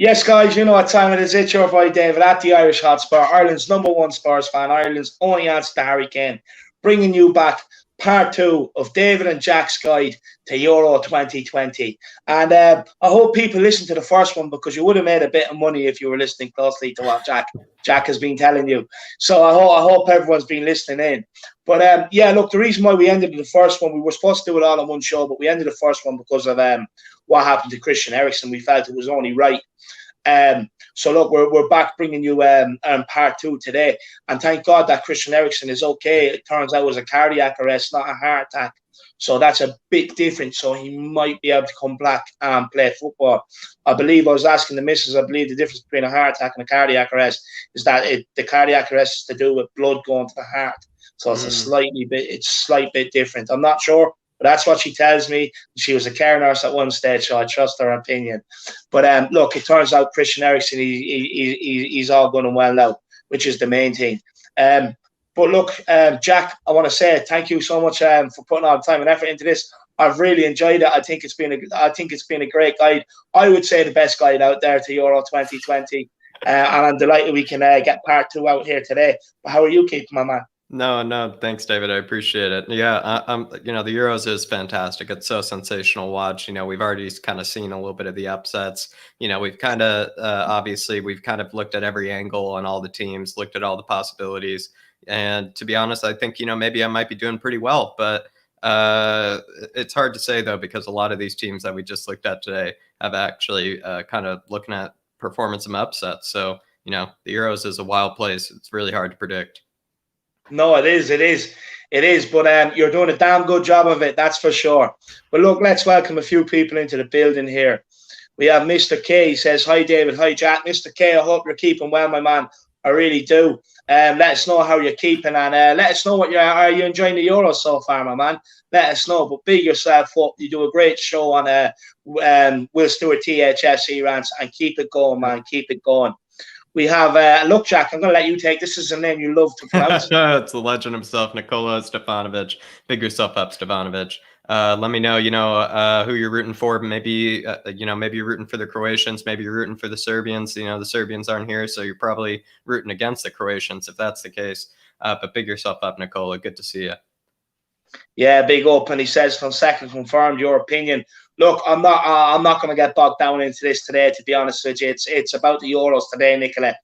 Yes, guys, you know what time it is. It's your boy David at the Irish Hotspur, Ireland's #1 Spurs fan, Ireland's only answer to Harry Kane, bringing you back part two of David and Jack's guide to Euro 2020. And I hope people listen to the first one because you would have made a bit of money if you were listening closely to what Jack has been telling you. So I hope everyone's been listening in. But yeah, look, the reason why we ended the first one, we were supposed to do it all in one show, but we ended the first one because of what happened to Christian Eriksen. We felt it was only right. So look, we're back bringing you part two today, and thank God that Christian Eriksen is okay. It turns out it was a cardiac arrest, not a heart attack, so that's a bit different. So he might be able to come back and play football. I was asking the missus. I believe the difference between a heart attack and a cardiac arrest is that the cardiac arrest is to do with blood going to the heart, so it's a slight bit different. I'm not sure. But that's what she tells me. She was a care nurse at one stage, so I trust her opinion. But look, it turns out Christian Eriksen, he's all going well now, which is the main thing. But look, Jack, I want to say thank you so much for putting all the time and effort into this. I've really enjoyed it. I think it's been a great guide. I would say the best guide out there to Euro 2020. And I'm delighted we can get part two out here today. But how are you keeping, my man? No, thanks, David. I appreciate it. Yeah, the Euros is fantastic. It's so sensational watch. We've already kind of seen a little bit of the upsets. We've kind of obviously we've kind of looked at every angle on all the teams, looked at all the possibilities. And to be honest, I think maybe I might be doing pretty well, but it's hard to say though, because a lot of these teams that we just looked at today have actually kind of looking at performance and upsets. So the Euros is a wild place. It's really hard to predict. No, it is. But you're doing a damn good job of it, that's for sure. But look, let's welcome a few people into the building here. We have Mr. K. He says, "Hi, David. Hi, Jack. Mr. K, I hope you're keeping well, my man. I really do. Let us know how you're keeping, and let us know what are you enjoying the Euros so far, my man. Let us know. But big yourself up. You do a great show on Will Stewart THFC rants, and keep it going, man. Keep it going." We have, look, Jack, I'm going to let you take this. Is a name you love to pronounce. It's the legend himself, Nikola Stefanovic. Big yourself up, Stefanovic. Let me know, who you're rooting for. Maybe, maybe you're rooting for the Croatians. Maybe you're rooting for the Serbians. The Serbians aren't here, so you're probably rooting against the Croatians if that's the case. But big yourself up, Nikola. Good to see you. Yeah, big up. And he says, Fonseca confirmed your opinion. Look, I'm not going to get bogged down into this today, to be honest with you. It's about the Euros today, Nicola.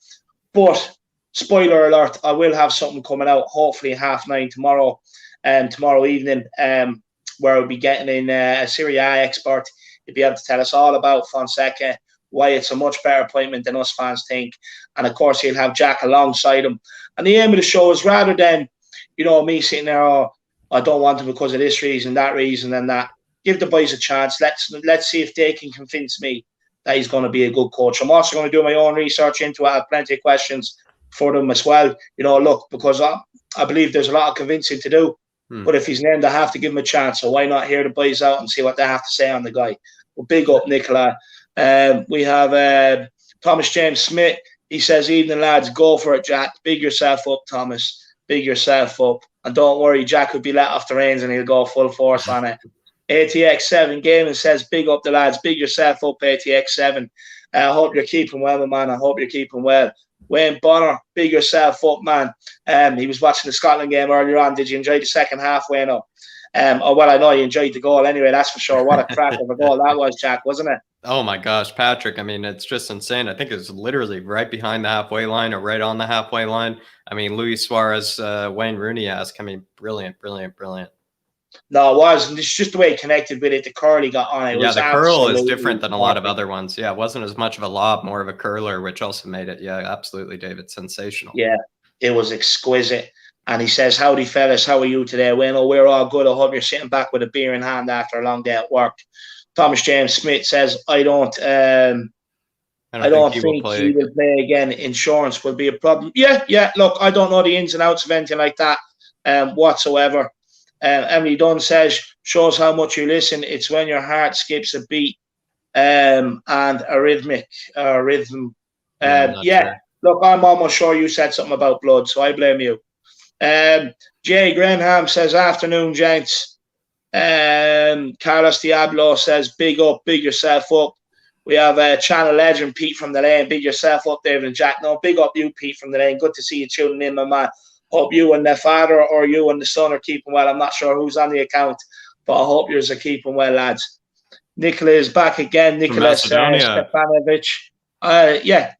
But spoiler alert, I will have something coming out, hopefully 9:30 tomorrow, tomorrow evening, where I'll be getting in a Serie A expert. He'll be able to tell us all about Fonseca, why it's a much better appointment than us fans think. And of course, he'll have Jack alongside him. And the aim of the show is, rather than, me sitting there, I don't want him because of this reason, that reason, and that. Give the boys a chance. Let's see if they can convince me that he's going to be a good coach. I'm also going to do my own research into it. I have plenty of questions for them as well. Look, because I believe there's a lot of convincing to do. But if he's named, I have to give him a chance. So why not hear the boys out and see what they have to say on the guy? Well, big up, Nicola. We have Thomas James Smith. He says, "Evening, lads. Go for it, Jack. Big yourself up, Thomas. Big yourself up. And don't worry, Jack will be let off the reins and he'll go full force on it." ATX7 Gaming says, "Big up the lads. Big yourself up, ATX7. I hope you're keeping well, my man. I hope you're keeping well." Wayne Bonner, big yourself up, man. He was watching the Scotland game earlier on. Did you enjoy the second half, Wayne? Well, I know you enjoyed the goal anyway, that's for sure. What a crack of a goal that was, Jack, wasn't it? Oh my gosh, Patrick. I mean, it's just insane. I think it was literally right behind the halfway line or right on the halfway line. I mean, Luis Suarez, Wayne Rooney-esque. I mean, brilliant. No, it was. And it's just the way he connected with it. The curl he got on it. Yeah, the curl is different than a lot of other ones. Yeah, it wasn't as much of a lob, more of a curler, which also made it, yeah, absolutely, David, sensational. Yeah, it was exquisite. And he says, "Howdy, fellas. How are you today?" Well, we're all good. I hope you're sitting back with a beer in hand after a long day at work. Thomas James Smith says, I don't think he will play again. Insurance will be a problem. Yeah. Look, I don't know the ins and outs of anything like that whatsoever. Emily Dunn says, "Shows how much you listen. It's when your heart skips a beat and a rhythm. Sure. Look, I'm almost sure you said something about blood, so I blame you." Jay Grenham says, "Afternoon, gents." Carlos Diablo says, "Big up, big yourself up." We have channel legend Pete from the Lane. Big yourself up, David and Jack. No, big up you, Pete from the Lane. Good to see you tuning in, my man. Hope you and the father or you and the son are keeping well. I'm not sure who's on the account, but I hope yours are keeping well, lads. Nicola is back again. Nicholas Stefanovic.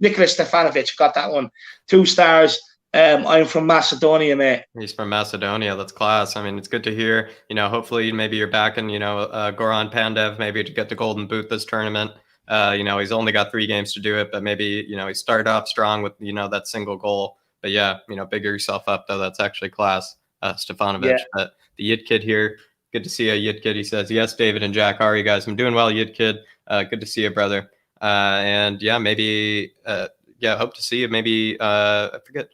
Nicholas Stefanovic. Got that one. 2 stars. I'm from Macedonia, mate. He's from Macedonia. That's class. I mean, it's good to hear. Hopefully maybe you're back in, Goran Pandev, maybe to get the golden boot this tournament. He's only got 3 games to do it, but maybe, he started off strong with, that single goal. But yeah, bigger yourself up, though. That's actually class, Stefanovic. Yeah. But the Yid Kid here, good to see you, Yid Kid. He says, yes, David and Jack, how are you guys? I'm doing well, Yid Kid. Good to see you, brother. And yeah, maybe, hope to see you. Maybe, I forget.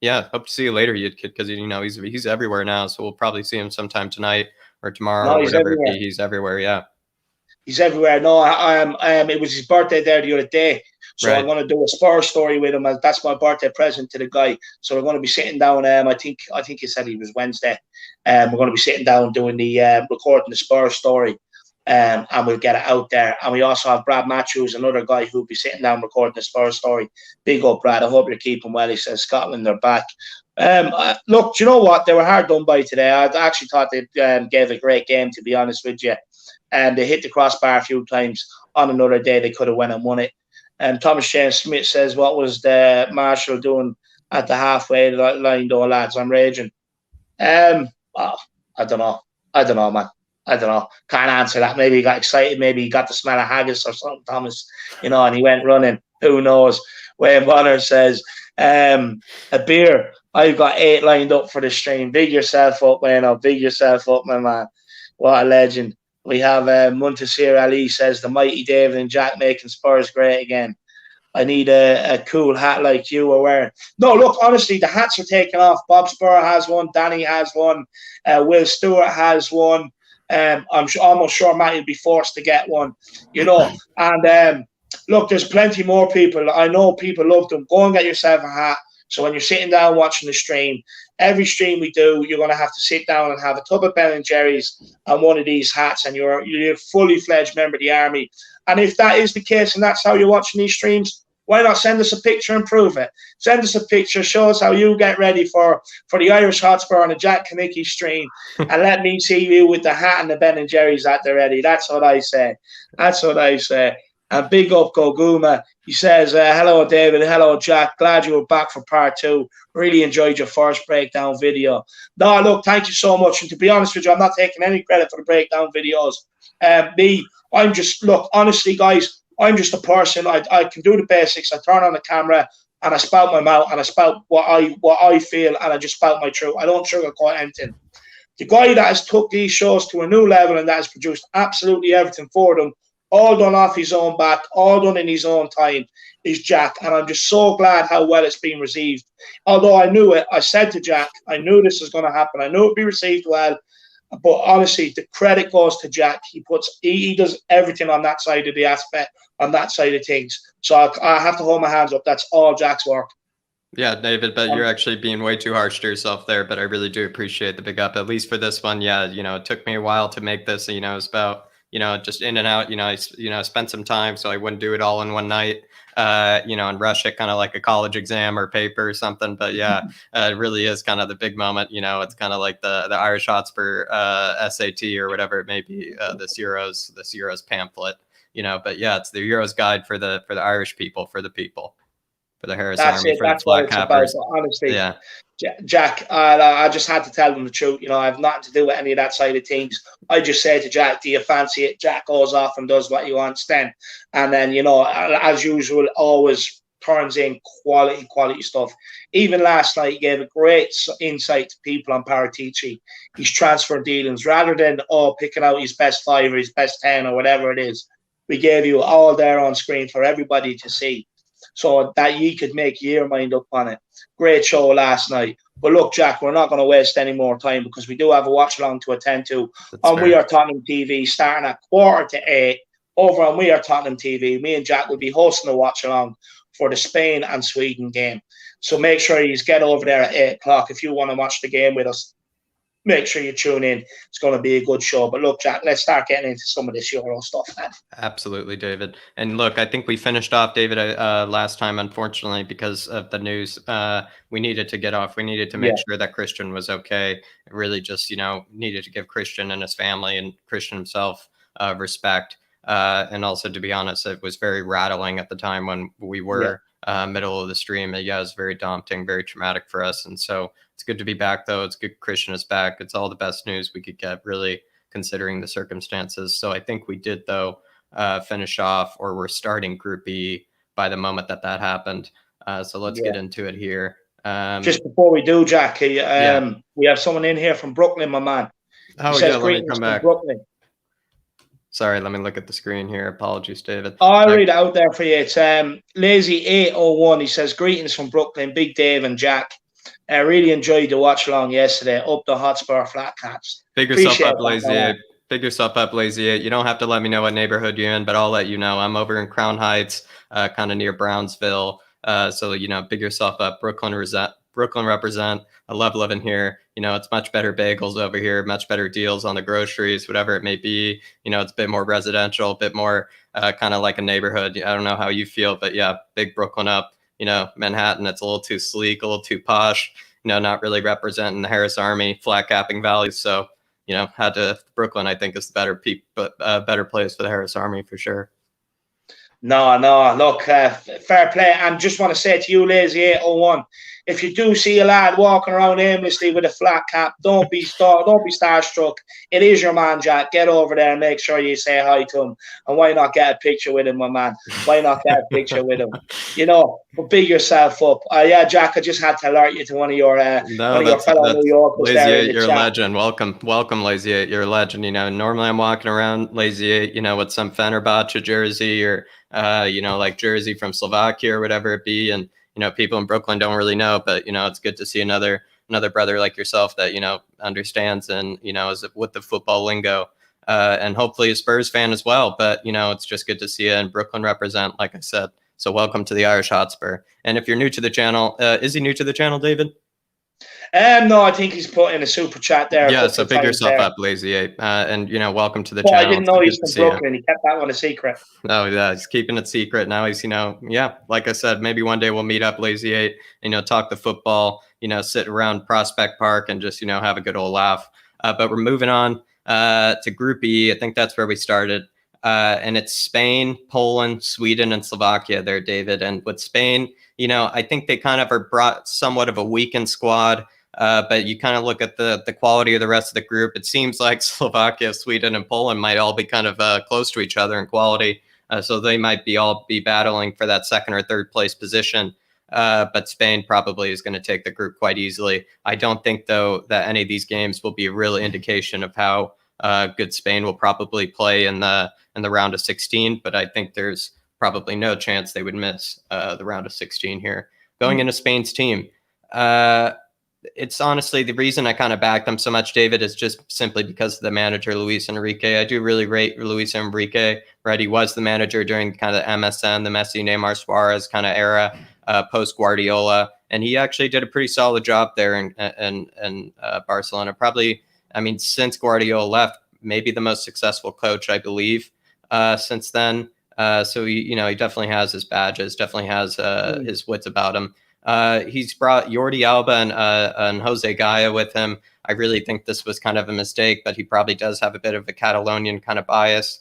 Yeah, hope to see you later, Yid Kid, because he's everywhere now. So we'll probably see him sometime tonight or tomorrow or whatever. He's everywhere. Yeah, he's everywhere. No, it was his birthday there the other day, so right. I'm going to do a Spurs story with him. That's my birthday present to the guy. So we're going to be sitting down. I think he said it was Wednesday. We're going to be sitting down doing the recording the Spurs story. And we'll get it out there. And we also have Brad Matthews, another guy who'll be sitting down recording the Spurs story. Big up, Brad. I hope you're keeping well. He says Scotland are back. Look, do you know what? They were hard done by today. I actually thought they gave a great game, to be honest with you. And they hit the crossbar a few times. On another day, they could have went and won it. And Thomas James Smith says, what was the Marshall doing at the halfway line, though, lads? I'm raging. I don't know, man. I don't know. Can't answer that. Maybe he got excited. Maybe he got the smell of haggis or something, Thomas. And he went running. Who knows? Wayne Bonner says, a beer. I've got 8 lined up for the stream. Big yourself up, Wayne. Big yourself up, my man. What a legend. We have Muntasir Ali says, the mighty David and Jack making Spurs great again. I need a cool hat like you are wearing. No, look, honestly, the hats are taking off. Bob Spur has one. Danny has one. Will Stewart has one. I'm almost sure Matt will be forced to get one, And look, there's plenty more people. I know people love them. Go and get yourself a hat. So when you're sitting down watching the stream, every stream we do, you're going to have to sit down and have a tub of Ben & Jerry's and one of these hats, and you're a fully fledged member of the army. And if that is the case and that's how you're watching these streams, why not send us a picture and prove it? Send us a picture, show us how you get ready for the Irish Hotspur on a Jack Kanicki stream, and let me see you with the hat and the Ben & Jerry's at the ready. That's what I say. That's what I say. And big up Goguma. He says, hello, David. Hello, Jack. Glad you were back for part 2. Really enjoyed your first breakdown video. No, look, thank you so much. And to be honest with you, I'm not taking any credit for the breakdown videos. Honestly, guys, I'm just a person. I can do the basics. I turn on the camera and I spout my mouth and I spout what I feel, and I just spout my truth. I don't sugarcoat anything. The guy that has took these shows to a new level and that has produced absolutely everything for them, all done off his own back, all done in his own time, is Jack. And I'm just so glad how well it's been received. Although I knew it, I said to Jack, I knew this was going to happen. I knew it would be received well. But honestly, the credit goes to Jack. He does everything on that side of the aspect, on that side of things. So I have to hold my hands up. That's all Jack's work. Yeah, David, but you're actually being way too harsh to yourself there. But I really do appreciate the big up, at least for this one. Yeah, it took me a while to make this. It was about just in and out. I spent some time, so I wouldn't do it all in one night. And rush it kind of like a college exam or paper or something. But yeah, it really is kind of the big moment. It's kind of like the Irish Hotspur SAT or whatever it may be. This Euros pamphlet. But yeah, it's the Euros guide for the Irish people, for the people, for the Harris Army, for the Black Cappers. Honestly, yeah. Jack, I just had to tell them the truth. I have nothing to do with any of that side of things. I just say to Jack, do you fancy it? Jack goes off and does what he wants then. And then, as usual, always turns in quality stuff. Even last night, he gave a great insight to people on Paratici. His transfer dealings, rather than picking out his best 5 or his best 10 or whatever it is. We gave you all there on screen for everybody to see, so that you could make your mind up on it. Great show last night. But look, Jack, we're not going to waste any more time because we do have a watch along to attend to on We Are Tottenham TV, starting at 7:45 over on We Are Tottenham TV. Me and Jack will be hosting a watch along for the Spain and Sweden game. So make sure you get over there at 8 o'clock if you want to watch the game with us. make sure you tune in. It's going to be a good show. But look, Jack, let's start getting into some of this Euro stuff, man. Absolutely, David. And look, I think we finished off, David, last time, unfortunately, because of the news. We needed to get off. We needed to make sure that Christian was okay. Really just, needed to give Christian and his family and Christian himself respect. And also, to be honest, it was very rattling at the time when we were middle of the stream. Yeah, it was very daunting, very traumatic for us. And so it's good to be back, though. It's good Christian is back. It's all the best news we could get, really, considering the circumstances. So I think we did, though, finish off, or we're starting Group B by the moment that happened. So let's get into it here. Just before we do, Jack, we have someone in here from Brooklyn, my man. Oh, yeah, let me come back. Brooklyn. Sorry, let me look at the screen here. Apologies, David. I'll read it out there for you. It's Lazy801. He says, greetings from Brooklyn, Big Dave and Jack. I really enjoyed the watch along yesterday. Up the Hotspur Flat Caps. Big yourself up, Lazy8. Big yourself up, Lazy8. You don't have to let me know what neighborhood you're in, but I'll let you know. I'm over in Crown Heights, kind of near Brownsville. So, big yourself up. Brooklyn represent. I love living here. It's much better bagels over here, much better deals on the groceries, whatever it may be. It's a bit more residential, a bit more kind of like a neighborhood. I don't know how you feel, but yeah, big Brooklyn up. Manhattan, it's a little too sleek, a little too posh, not really representing the Harris Army flat capping values. So, Brooklyn, I think, is the better place for the Harris Army for sure. No, look, fair play. And just want to say to you, Lazy801, if you do see a lad walking around aimlessly with a flat cap, don't be starstruck. It is your man, Jack. Get over there and make sure you say hi to him. And why not get a picture with him, my man? Why not get a picture with him? But big yourself up. Yeah, Jack, I just had to alert you to one of your fellow New Yorkers. Lazy8, you're a legend. Welcome, Lazy8. You're a legend. Normally I'm walking around Lazy8, with some Fenerbahce jersey or like jersey from Slovakia or whatever it be. And, people in Brooklyn don't really know, but, it's good to see another brother like yourself that, understands and, is with the football lingo, and hopefully a Spurs fan as well. But, it's just good to see you and Brooklyn represent, like I said. So welcome to the Irish Hotspur. And if you're new to the channel, is he new to the channel, David? No, I think he's put in a super chat there. Yeah, so big yourself up, Lazy8. And, welcome to the channel. I didn't know he's from Brooklyn. He kept that one a secret. Oh, yeah, he's keeping it secret. Now he's, like I said, maybe one day we'll meet up, Lazy8, talk the football, sit around Prospect Park and just, have a good old laugh. But we're moving on to Group E. I think that's where we started. And it's Spain, Poland, Sweden, and Slovakia there, David. And with Spain, I think they kind of are brought somewhat of a weakened squad. But you kind of look at the quality of the rest of the group. It seems like Slovakia, Sweden, and Poland might all be kind of close to each other in quality. So they might all be battling for that second or third place position. But Spain probably is going to take the group quite easily. I don't think, though, that any of these games will be a real indication of how good Spain will probably play in the round of 16. But I think there's probably no chance they would miss the round of 16 here. Going into Spain's team, it's honestly the reason I kind of backed them so much, David, is just simply because of the manager, Luis Enrique. I do really rate Luis Enrique, right? He was the manager during kind of the MSN, the Messi, Neymar, Suarez kind of era, post Guardiola. And he actually did a pretty solid job there in Barcelona. Probably, since Guardiola left, maybe the most successful coach, I believe, since then. So, he definitely has his badges, definitely has his wits about him. He's brought Jordi Alba and Jose Gaya with him. I really think this was kind of a mistake, but he probably does have a bit of a Catalonian kind of bias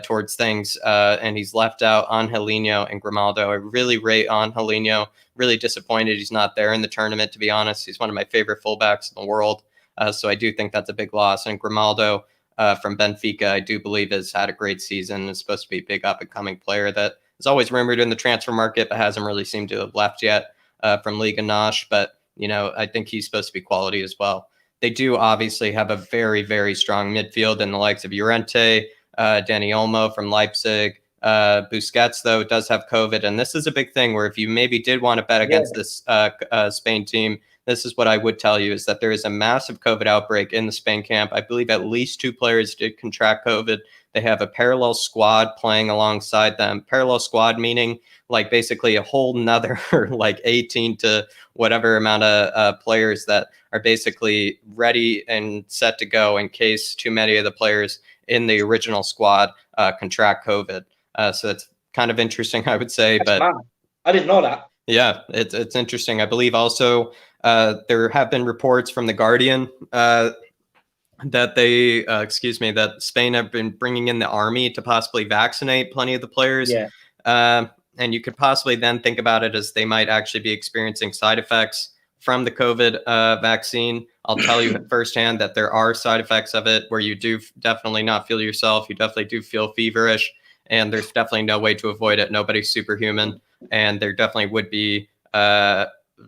towards things. And he's left out Angelino and Grimaldo. I really rate Angelino. Really disappointed he's not there in the tournament, to be honest. He's one of my favorite fullbacks in the world. So I do think that's a big loss. And Grimaldo from Benfica, I do believe, has had a great season. Is supposed to be a big up-and-coming player that is always rumored in the transfer market, but hasn't really seemed to have left yet. From Liga NOS, but I think he's supposed to be quality as well. They do obviously have a very, very strong midfield in the likes of Llorente, Dani Olmo from Leipzig. Busquets, though, does have COVID, and this is a big thing where if you maybe did want to bet against this Spain team, this is what I would tell you, is that there is a massive COVID outbreak in the Spain camp. I believe at least 2 players did contract COVID. They have a parallel squad playing alongside them. Parallel squad meaning like basically a whole nother like 18 to whatever amount of players that are basically ready and set to go in case too many of the players in the original squad contract COVID. So it's kind of interesting, I would say. That's but mad. I didn't know that. Yeah, it's interesting. I believe also there have been reports from The Guardian that that Spain have been bringing in the army to possibly vaccinate plenty of the players. Yeah. And you could possibly then think about it as they might actually be experiencing side effects from the COVID vaccine. I'll tell you firsthand that there are side effects of it where you do definitely not feel yourself. You definitely do feel feverish, and there's definitely no way to avoid it. Nobody's superhuman, and there definitely would be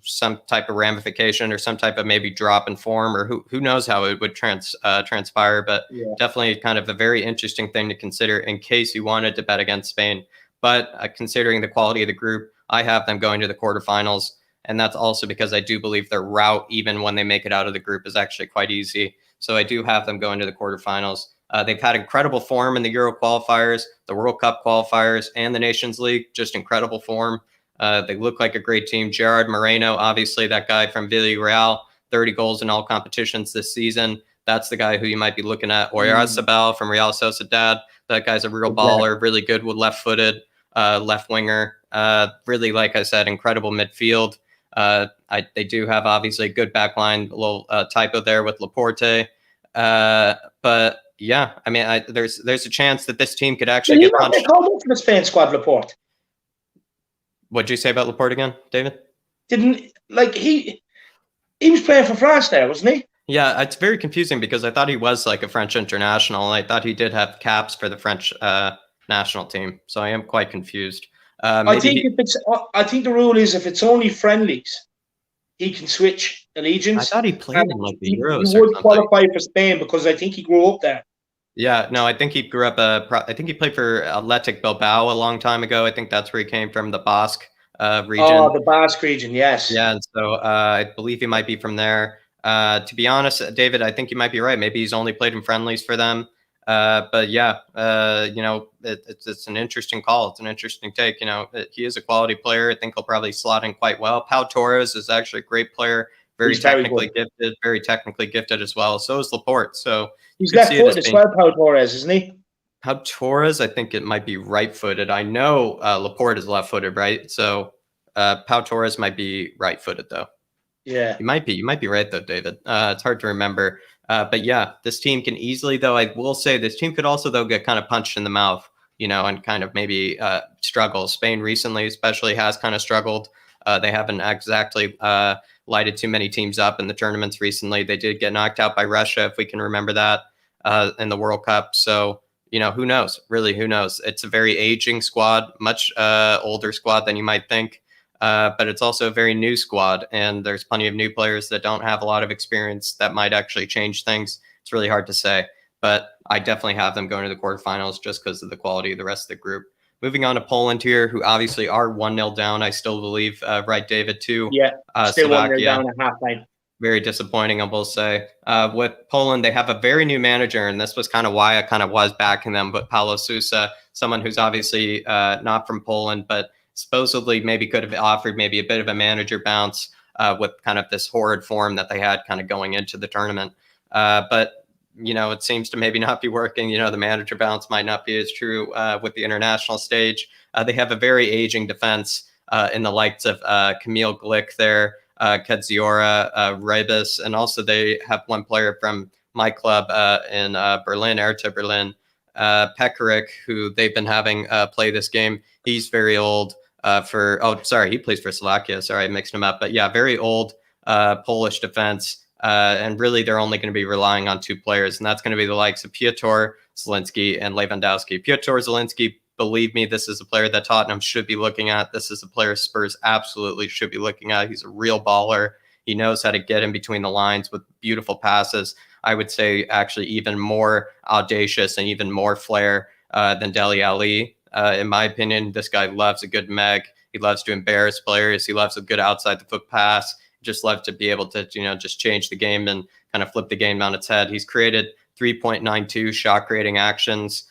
some type of ramification or some type of maybe drop in form, or who knows how it would transpire. But definitely kind of a very interesting thing to consider in case you wanted to bet against Spain. But considering the quality of the group, I have them going to the quarterfinals. And that's also because I do believe their route, even when they make it out of the group, is actually quite easy. So I do have them going to the quarterfinals. They've had incredible form in the Euro qualifiers, the World Cup qualifiers, and the Nations League. Just incredible form. They look like a great team. Gerard Moreno, obviously that guy from Villarreal, 30 goals in all competitions this season. That's the guy who you might be looking at. Oyarzabal from Real Sociedad. That guy's a real baller, really good with left-footed, left winger. Really, like I said, incredible midfield. They do have obviously a good back line, a little typo there with Laporte. But yeah, I mean, there's a chance that this team could actually get punched. They called up for the Spain squad, Laporte. What'd you say about Laporte again, David? He was playing for France there, wasn't he? Yeah, it's very confusing because I thought he was like a French international, and I thought he did have caps for the French national team. So I am quite confused. I think the rule is if it's only friendlies, he can switch allegiance. I thought he played in like the Euros. He would qualify for Spain because I think he grew up there. Yeah, no, I think he grew up. I think he played for Athletic Bilbao a long time ago. I think that's where he came from, the Basque region. Oh, the Basque region, yes. Yeah, and so I believe he might be from there. To be honest, David, I think you might be right. Maybe he's only played in friendlies for them. But yeah, it's an interesting call. It's an interesting take. He is a quality player. I think he'll probably slot in quite well. Pau Torres is actually a great player. Very technically gifted as well. So is Laporte. So he's left-footed as well, Pau Torres, isn't he? Pau Torres, I think it might be right-footed. I know Laporte is left-footed, right? So Pau Torres might be right-footed, though. Yeah. You might be right, though, David. It's hard to remember. But yeah, this team can easily, though, I will say this team could also, though, get kind of punched in the mouth, and kind of maybe struggle. Spain recently especially has kind of struggled. They haven't exactly lighted too many teams up in the tournaments recently. They did get knocked out by Russia, if we can remember that, in the World Cup. So, who knows? Really, who knows? It's a very aging squad, much older squad than you might think. But it's also a very new squad, and there's plenty of new players that don't have a lot of experience that might actually change things. It's really hard to say, but I definitely have them going to the quarterfinals just because of the quality of the rest of the group. Moving on to Poland here, who obviously are 1-0 down, I still believe, right, David, too? Yeah, still Slovakia. 1-0 down at halftime. Very disappointing, I will say. With Poland, they have a very new manager, and this was kind of why I kind of was backing them, but Paulo Sousa, someone who's obviously not from Poland, but supposedly maybe could have offered maybe a bit of a manager bounce with kind of this horrid form that they had kind of going into the tournament. But, it seems to maybe not be working. The manager bounce might not be as true with the international stage. They have a very aging defense in the likes of Kamil Glick there, Kadziora, Rebus, and also they have one player from my club in Berlin, Hertha Berlin, Pekarik, who they've been having play this game. He's very old. He plays for Slovakia. Sorry, I mixed him up. But yeah, very old Polish defense. And really, they're only going to be relying on 2 players, and that's going to be the likes of Piotr Zielinski and Lewandowski. Piotr Zielinski, believe me, this is a player that Tottenham should be looking at. This is a player Spurs absolutely should be looking at. He's a real baller. He knows how to get in between the lines with beautiful passes. I would say actually even more audacious and even more flair than Dele Alli. In my opinion, this guy loves a good meg. He loves to embarrass players. He loves a good outside the foot pass. just love to be able to, just change the game and kind of flip the game on its head. He's created 3.92 shot creating actions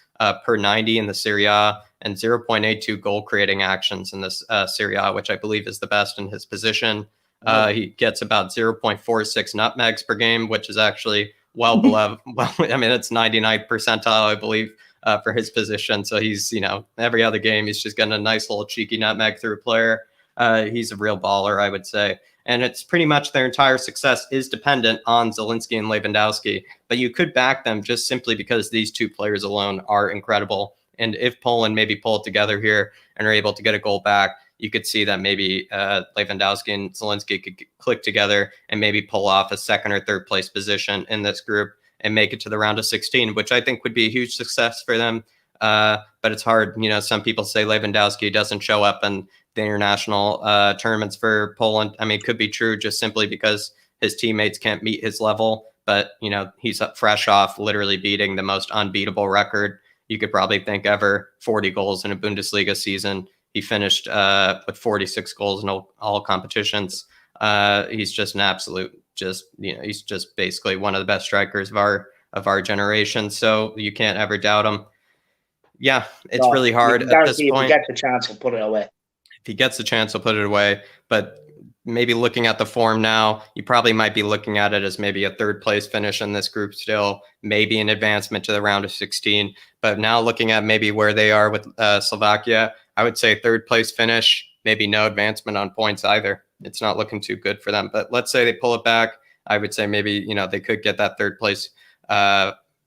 per 90 in the Serie A and 0.82 goal creating actions in this Serie A, which I believe is the best in his position. He gets about 0.46 nutmegs per game, which is actually well below. Well, I mean, it's 99th percentile, I believe, for his position. So he's, every other game, he's just getting a nice little cheeky nutmeg through a player. He's a real baller, I would say. And it's pretty much their entire success is dependent on Zielinski and Lewandowski. But you could back them just simply because these two players alone are incredible. And if Poland maybe pull it together here and are able to get a goal back, you could see that maybe Lewandowski and Zielinski could click together and maybe pull off a second or third place position in this group and make it to the round of 16, which I think would be a huge success for them. But it's hard. Some people say Lewandowski doesn't show up in the international tournaments for Poland. I mean, it could be true just simply because his teammates can't meet his level. But, he's fresh off literally beating the most unbeatable record you could probably think ever, 40 goals in a Bundesliga season. He finished with 46 goals in all competitions. He's just an absolute, he's just basically one of the best strikers of our generation. So you can't ever doubt him. Yeah, it's really hard at this point. If he gets a chance, he'll put it away. If he gets a chance, he'll put it away. But maybe looking at the form now, you probably might be looking at it as maybe a third place finish in this group still, maybe an advancement to the round of 16. But now looking at maybe where they are with Slovakia, I would say third place finish, maybe no advancement on points either. It's not looking too good for them. But let's say they pull it back. I would say maybe, they could get that third place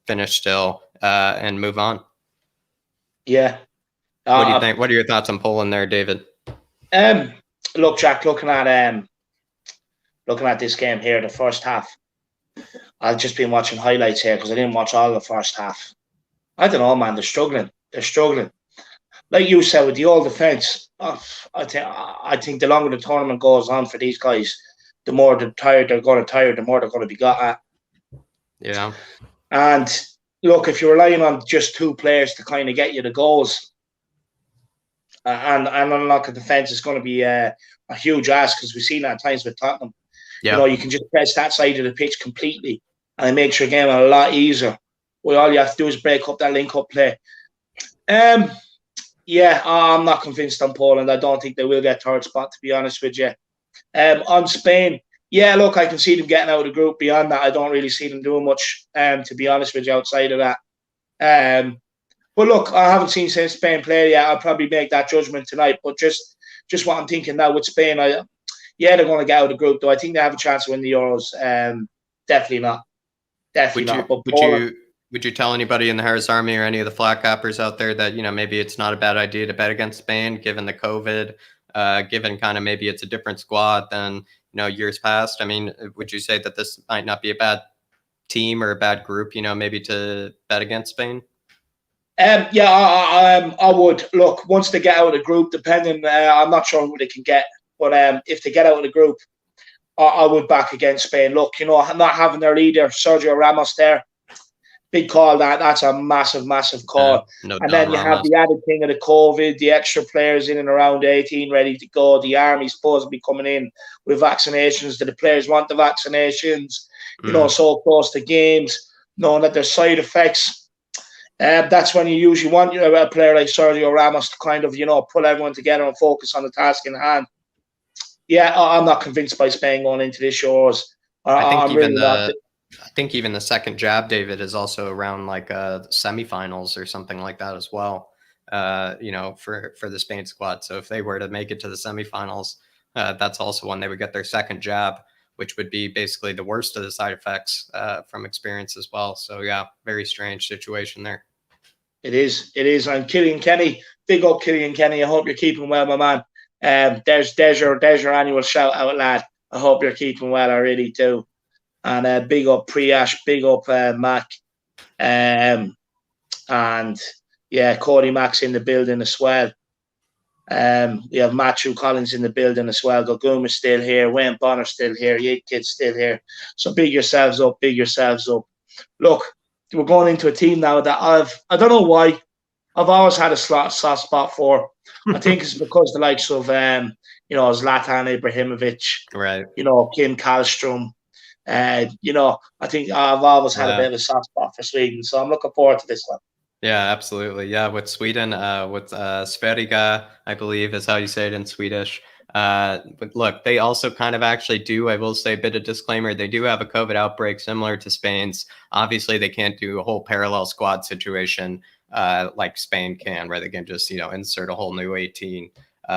finish still and move on. Yeah. What do you think? What are your thoughts on Poland there, David? Look, Jack, looking at this game here, the first half, I've just been watching highlights here because I didn't watch all the first half. I don't know, man. They're struggling. Like you said, with the old defence, I think the longer the tournament goes on for these guys, the more they're going to tire, the more they're going to be got at. Yeah. And look, if you're relying on just two players to kind of get you the goals, and unlock a defence is going to be a huge ask because we've seen that at times with Tottenham. Yeah. You can just press that side of the pitch completely and it makes your game a lot easier. Well, all you have to do is break up that link-up play. Yeah, I'm not convinced on Poland. I don't think they will get third spot, to be honest with you. On Spain, yeah, look, I can see them getting out of the group. Beyond that, I don't really see them doing much, to be honest with you, outside of that. But look, I haven't seen Spain play yet. I'll probably make that judgment tonight. But just what I'm thinking now with Spain, they're going to get out of the group, though. I think they have a chance to win the Euros. Definitely not. Would you tell anybody in the Harris Army or any of the flat cappers out there that, maybe it's not a bad idea to bet against Spain, given the COVID, given kind of maybe it's a different squad than, years past? I mean, would you say that this might not be a bad team or a bad group, maybe to bet against Spain? I would. Look, once they get out of the group, depending, I'm not sure who they can get, but if they get out of the group, I would back against Spain. Look, not having their leader, Sergio Ramos there, big call. That's a massive, massive call. And then you have the added thing of the COVID, the extra players in and around 18 ready to go. The army's supposed to be coming in with vaccinations. Do the players want the vaccinations? So close to games, knowing that there's side effects. That's when you usually want a player like Sergio Ramos to kind of, pull everyone together and focus on the task in hand. Yeah, I'm not convinced by Spain going into this Euros. I think even the second jab, David, is also around like semifinals or something like that as well. For the Spain squad. So if they were to make it to the semifinals, that's also when they would get their second jab, which would be basically the worst of the side effects from experience as well. So yeah, very strange situation there. It is. And Killian Kenny, big up Killian Kenny. I hope you're keeping well, my man. There's your annual shout out, lad. I hope you're keeping well. I really do. And big up Priyash, big up Mac. And yeah, Cody Mack's in the building as well. We have Matthew Collins in the building as well. Goguma's still here. Wayne Bonner's still here. Kid's still here. So big yourselves up. Look, we're going into a team now that I don't know why, I've always had a soft spot for. I think it's because the likes of Zlatan Ibrahimovic, Right. Kim Kallström. I think I've always had a Yeah. bit of a soft spot for Sweden, so I'm looking forward to this one. Yeah, absolutely. Yeah, with Sweden, with Sveriga, I believe is how you say it in Swedish. But look, they also kind of actually do, I will say a bit of disclaimer, they do have a COVID outbreak similar to Spain's. Obviously, they can't do a whole parallel squad situation like Spain can, where they can just, insert a whole new 18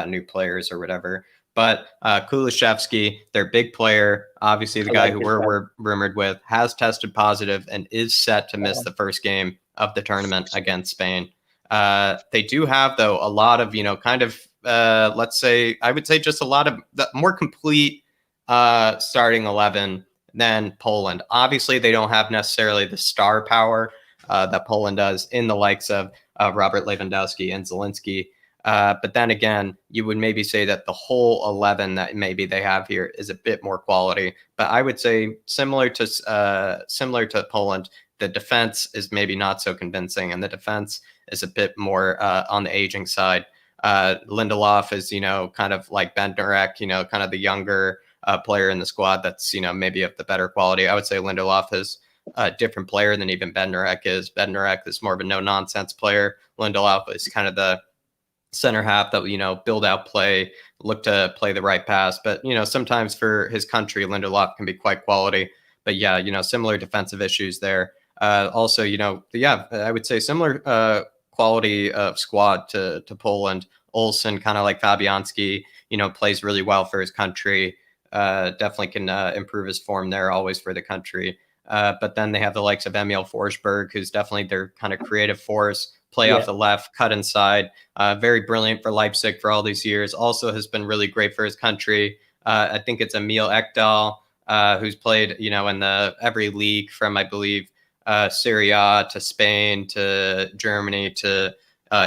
new players or whatever. But Kulishevsky, their big player, obviously the guy who we're rumored with, has tested positive and is set to miss the first game of the tournament against Spain. They do have, though, a lot of, let's say, I would say just a lot of the more complete starting 11 than Poland. Obviously, they don't have necessarily the star power that Poland does in the likes of Robert Lewandowski and Zelensky. But then again, you would maybe say that the whole 11 that maybe they have here is a bit more quality. But I would say similar to Poland, the defense is maybe not so convincing, and the defense is a bit more on the aging side. Lindelof is, kind of like Bednarek, kind of the younger player in the squad that's, maybe of the better quality. I would say Lindelof is a different player than even Bednarek is. Bednarek is more of a no-nonsense player. Lindelof is kind of the center half that, build out play, look to play the right pass. But, sometimes for his country, Lindelof can be quite quality. But yeah, similar defensive issues there. Also, I would say similar quality of squad to Poland. Olsen, kind of like Fabianski, plays really well for his country. Definitely can improve his form there, always for the country. But then they have the likes of Emil Forsberg, who's definitely their kind of creative force. Play off the left, cut inside. Very brilliant for Leipzig for all these years. Also has been really great for his country. I think it's Emil Ekdal, who's played, in every league from, I believe, Serie A to Spain to Germany to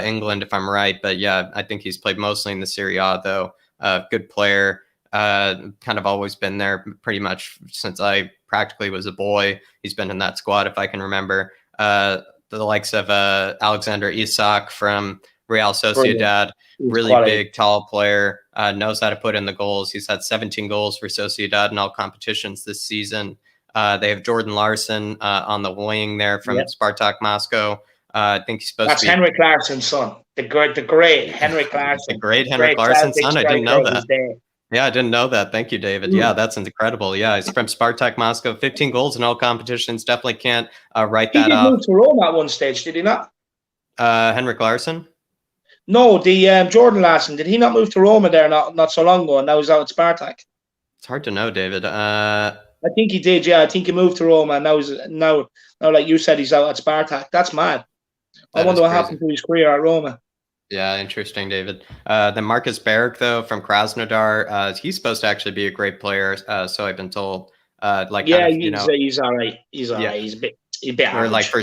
England, if I'm right. But yeah, I think he's played mostly in the Serie A, though. Good player. Kind of always been there pretty much since I practically was a boy. He's been in that squad, if I can remember. The likes of Alexander Isak from Real Sociedad, really big, tall player, knows how to put in the goals. He's had 17 goals for Sociedad in all competitions this season. They have Jordan Larson on the wing there from Spartak Moscow. I think he's supposed to be... That's Henrik Larsson's son, the great Henrik Larsson. The great Henrik Larsson's son? I didn't know that. Yeah, I didn't know that. Thank you, David. Yeah, that's incredible. Yeah, he's from Spartak Moscow. 15 goals in all competitions. Definitely can't write that off. He did move to Rome at one stage, did he not? Henrik Larsson? No, the Jordan Larsson. Did he not move to Roma there not so long ago, and now he's out at Spartak? It's hard to know, David. I think he did, yeah. I think he moved to Roma, and now, like you said, he's out at Spartak. That's mad. I wonder what happened to his career at Roma. Yeah, interesting, David. Then Marcus Berg, though, from Krasnodar, he's supposed to actually be a great player, so I've been told. He's all right. He's all right. He's a bit average. Or like for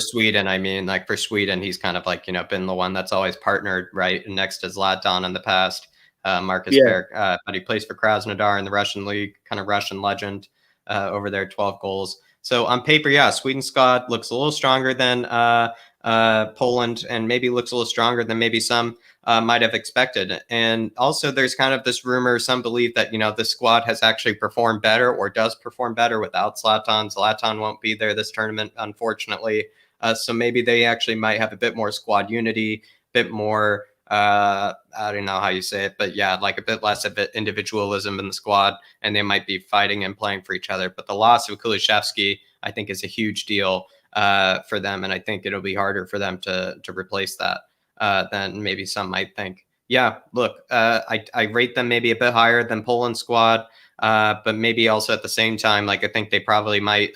Sweden, he's kind of like, been the one that's always partnered right next to Zlatan in the past. Marcus Berg, but he plays for Krasnodar in the Russian league, kind of Russian legend over there, 12 goals. So on paper, Sweden squad looks a little stronger than Poland, and maybe looks a little stronger than maybe some might have expected. And also there's kind of this rumor, some believe that, the squad has actually performed better or does perform better without Zlatan. Zlatan won't be there this tournament, unfortunately. So maybe they actually might have a bit more squad unity, a bit more, I don't know how you say it, but like a bit less of individualism in the squad, and they might be fighting and playing for each other. But the loss of Kulishevsky, I think, is a huge deal for them, and I think it'll be harder for them to replace that than maybe some might think. Yeah, look, I rate them maybe a bit higher than Poland's squad, but maybe also at the same time, like I think they probably might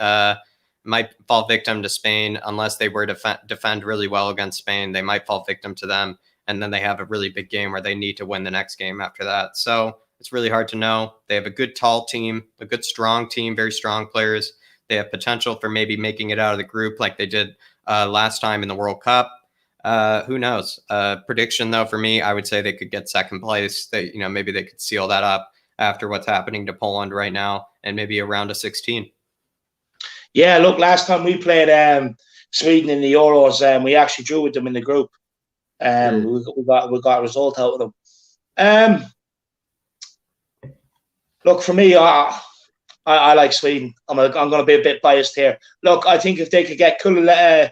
fall victim to Spain unless they were to defend really well against Spain. They might fall victim to them, and then they have a really big game where they need to win the next game after that. So it's really hard to know. They have a good tall team, a good strong team, very strong players. They have potential for maybe making it out of the group like they did last time in the World Cup. Who knows? Prediction, though, for me, I would say they could get second place. Maybe they could seal that up after what's happening to Poland right now, and maybe a round of 16. Yeah, look, last time we played Sweden in the Euros, we actually drew with them in the group. We got a result out of them. Look, for me, I like Sweden. I'm going to be a bit biased here. Look, I think if they could get Kulilevsky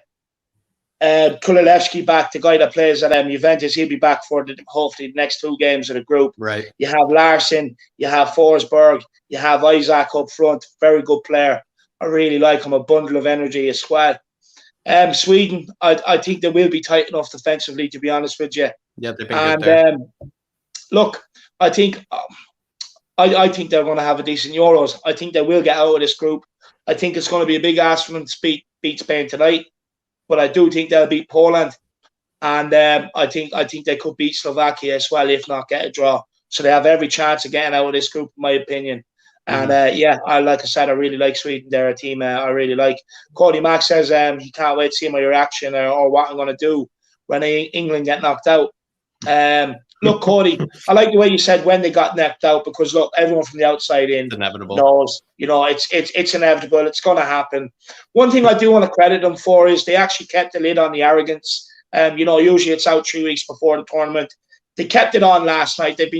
back, the guy that plays at Juventus, he'll be back for hopefully the next 2 games of the group. Right. You have Larson, you have Forsberg, you have Isaac up front, very good player. I really like him, a bundle of energy as well. Sweden, I think they will be tight enough defensively, to be honest with you. Yeah, they've been good there. Look, I think they're going to have a decent Euros. I think they will get out of this group. I think it's going to be a big ask for them to beat Spain tonight, but I do think they'll beat Poland, and I think they could beat Slovakia as well, if not get a draw. So they have every chance of getting out of this group, in my opinion. And like I said, I really like Sweden. They're a team I really like. Cody Mack says he can't wait to see my reaction or what I'm going to do when England get knocked out. Look, Cody, I like the way you said when they got knocked out, because look, everyone from the outside in knows, it's inevitable. It's going to happen. One thing I do want to credit them for is they actually kept the lid on the arrogance. Usually it's out 3 weeks before the tournament. They kept it on last night. They've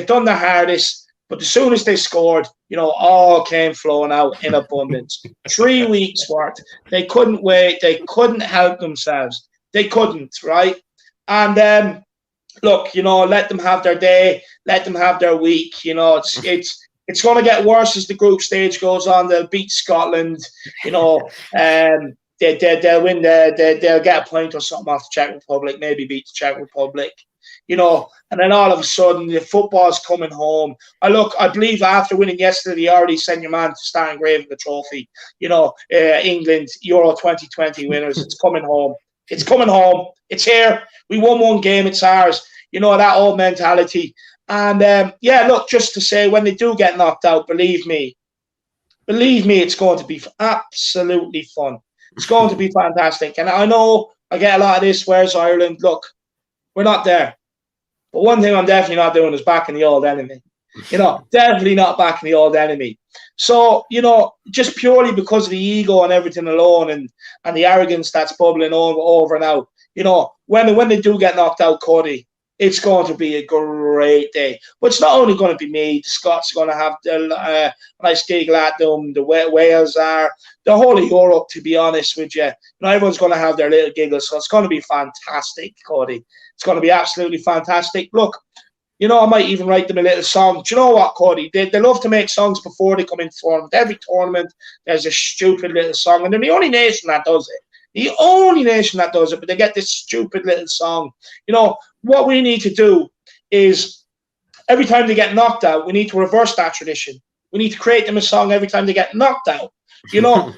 done their hardest. But as soon as they scored, all came flowing out in abundance. 3 weeks worth. They couldn't wait. They couldn't help themselves. They couldn't, right? And look, let them have their day. Let them have their week. It's going to get worse as the group stage goes on. They'll beat Scotland. They'll win. They'll get a point or something off the Czech Republic. Maybe beat the Czech Republic. And then all of a sudden the football's coming home. I believe after winning yesterday, you already sent your man to start engraving the trophy. England Euro 2020 winners. It's coming home. It's coming home. It's here. We won 1 game. It's ours. That old mentality. And look, just to say, when they do get knocked out, believe me, it's going to be absolutely fun. It's going to be fantastic. And I know I get a lot of this. Where's Ireland? Look, we're not there. But one thing I'm definitely not doing is backing the old enemy. Definitely not backing the old enemy. So, just purely because of the ego and everything alone and the arrogance that's bubbling over now, when they do get knocked out, Cody, it's going to be a great day. But it's not only going to be me. The Scots are going to have a nice giggle at them. The Wales are. The whole of Europe, to be honest with you. Everyone's going to have their little giggles. So it's going to be fantastic, Cody. It's going to be absolutely fantastic. Look, I might even write them a little song. Do you know what, Cody? They love to make songs before they come into tournament. Every tournament, there's a stupid little song. And they're the only nation that does it. The only nation that does it, but they get this stupid little song. What we need to do is every time they get knocked out, we need to reverse that tradition. We need to create them a song every time they get knocked out.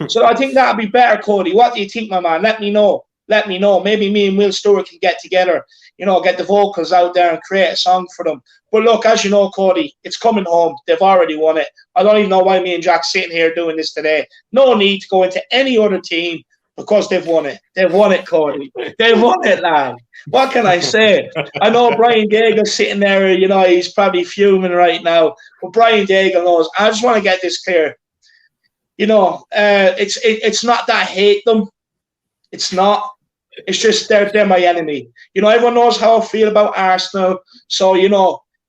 So I think that'd be better, Cody. What do you think, my man? Let me know. Maybe me and Will Stewart can get together, get the vocals out there and create a song for them. But look, as you know, Cody, it's coming home. They've already won it. I don't even know why me and Jack's sitting here doing this today. No need to go into any other team because they've won it. They've won it, Cody. They've won it, lad. What can I say? I know Brian Daigle's sitting there, he's probably fuming right now. But Brian Daigle knows. I just want to get this clear. It's not that I hate them. It's not. It's just they're my enemy. Everyone knows how I feel about Arsenal. So,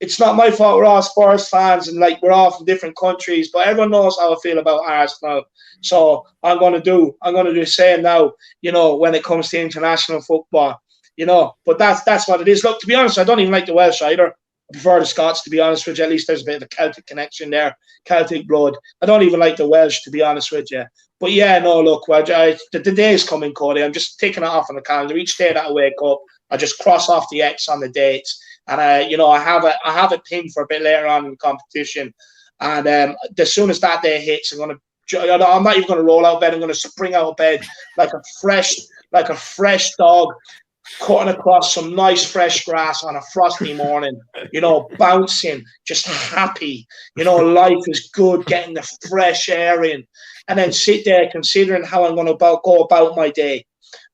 it's not my fault we're all Spurs fans and we're all from different countries, but everyone knows how I feel about Arsenal. So I'm gonna do the same now, when it comes to international football. But that's what it is. Look, to be honest, I don't even like the Welsh either. I prefer the Scots, to be honest with you. At least there's a bit of a Celtic connection there, Celtic blood. I don't even like the Welsh, to be honest with you. But yeah, no, look, the day is coming, Cody. I'm just taking it off on the calendar. Each day that I wake up, I just cross off the X on the dates. And I have it pinned for a bit later on in the competition. And as soon as that day hits, I'm not even going to roll out of bed. I'm going to spring out of bed like a fresh dog, cutting across some nice fresh grass on a frosty morning, bouncing, just happy. Life is good, getting the fresh air in. And then sit there considering how I'm going to go about my day.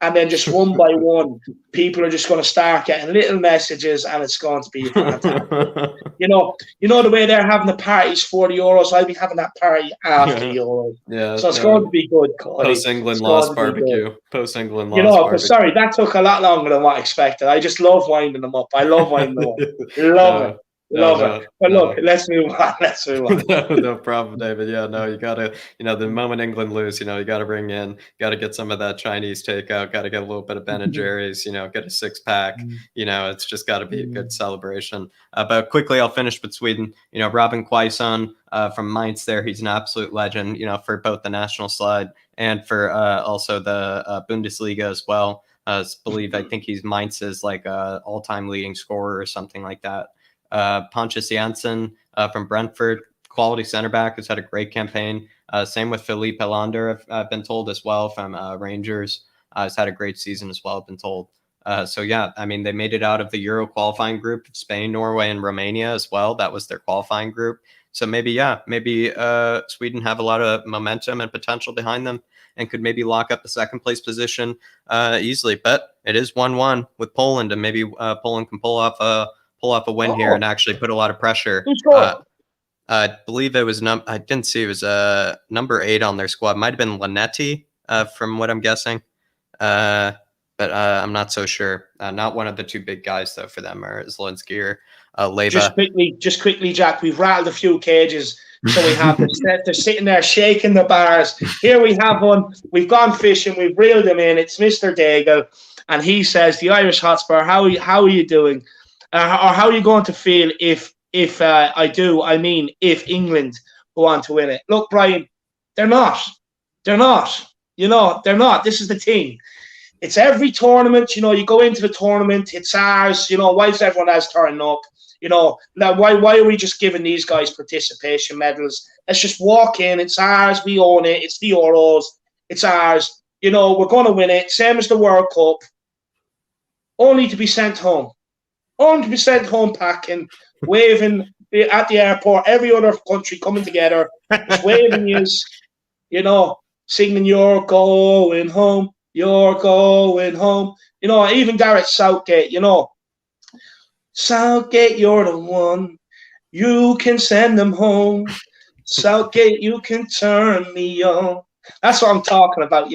And then just one by one, people are just going to start getting little messages, and it's going to be fantastic. The way they're having the parties for the Euros, I'll be having that party after the Euros. Yeah, so it's going to be good, Cody. Post-England lost barbecue. Post-England lost barbecue. Sorry, that took a lot longer than what I expected. I just love winding them up. I love winding them up. Love it. Love it. But look, let's move on. No problem, David. Yeah, no, you gotta, the moment England lose, you gotta gotta get some of that Chinese takeout, gotta get a little bit of Ben and Jerry's, get a 6-pack. It's just gotta be a good celebration. But quickly, I'll finish with Sweden. Robin Quaison from Mainz there, he's an absolute legend, for both the national side and for also the Bundesliga as well. I think he's Mainz's all-time leading scorer or something like that. Pontus Jansson from Brentford, quality center back, who's had a great campaign. Same with Philippe Helander, I've been told as well, from Rangers. Has had a great season as well, I've been told. So yeah, I mean, they made it out of the Euro qualifying group, Spain, Norway, and Romania as well. That was their qualifying group. So maybe Sweden have a lot of momentum and potential behind them and could maybe lock up the second place position easily. But it is 1-1 with Poland, and maybe Poland can pull off a win here and actually put a lot of pressure. I believe it was I didn't see, it was number 8 on their squad. Might have been Lanetti, from what I'm guessing. But I'm not so sure. Not one of the 2 big guys though for them, or Zelensky or Leva. Just quickly, Jack. We've rattled a few cages, so we have they're sitting there shaking the bars. Here we have one. We've gone fishing. We've reeled him in. It's Mr. Daigle, and he says, "The Irish Hotspur. How are you doing? Or how are you going to feel if if England go on to win it?" Look, Brian, they're not. They're not. They're not. This is the thing. It's every tournament. You go into the tournament. It's ours. Why is everyone else turning up? Now why are we just giving these guys participation medals? Let's just walk in. It's ours. We own it. It's the Euros. It's ours. We're going to win it. Same as the World Cup. Only to be sent home. Only to be sent home packing, waving at the airport. Every other country coming together, just waving yous. Singing "You're going home. You're going home." Even Gareth Southgate. Southgate, you're the one. You can send them home. Southgate, you can turn me on. That's what I'm talking about,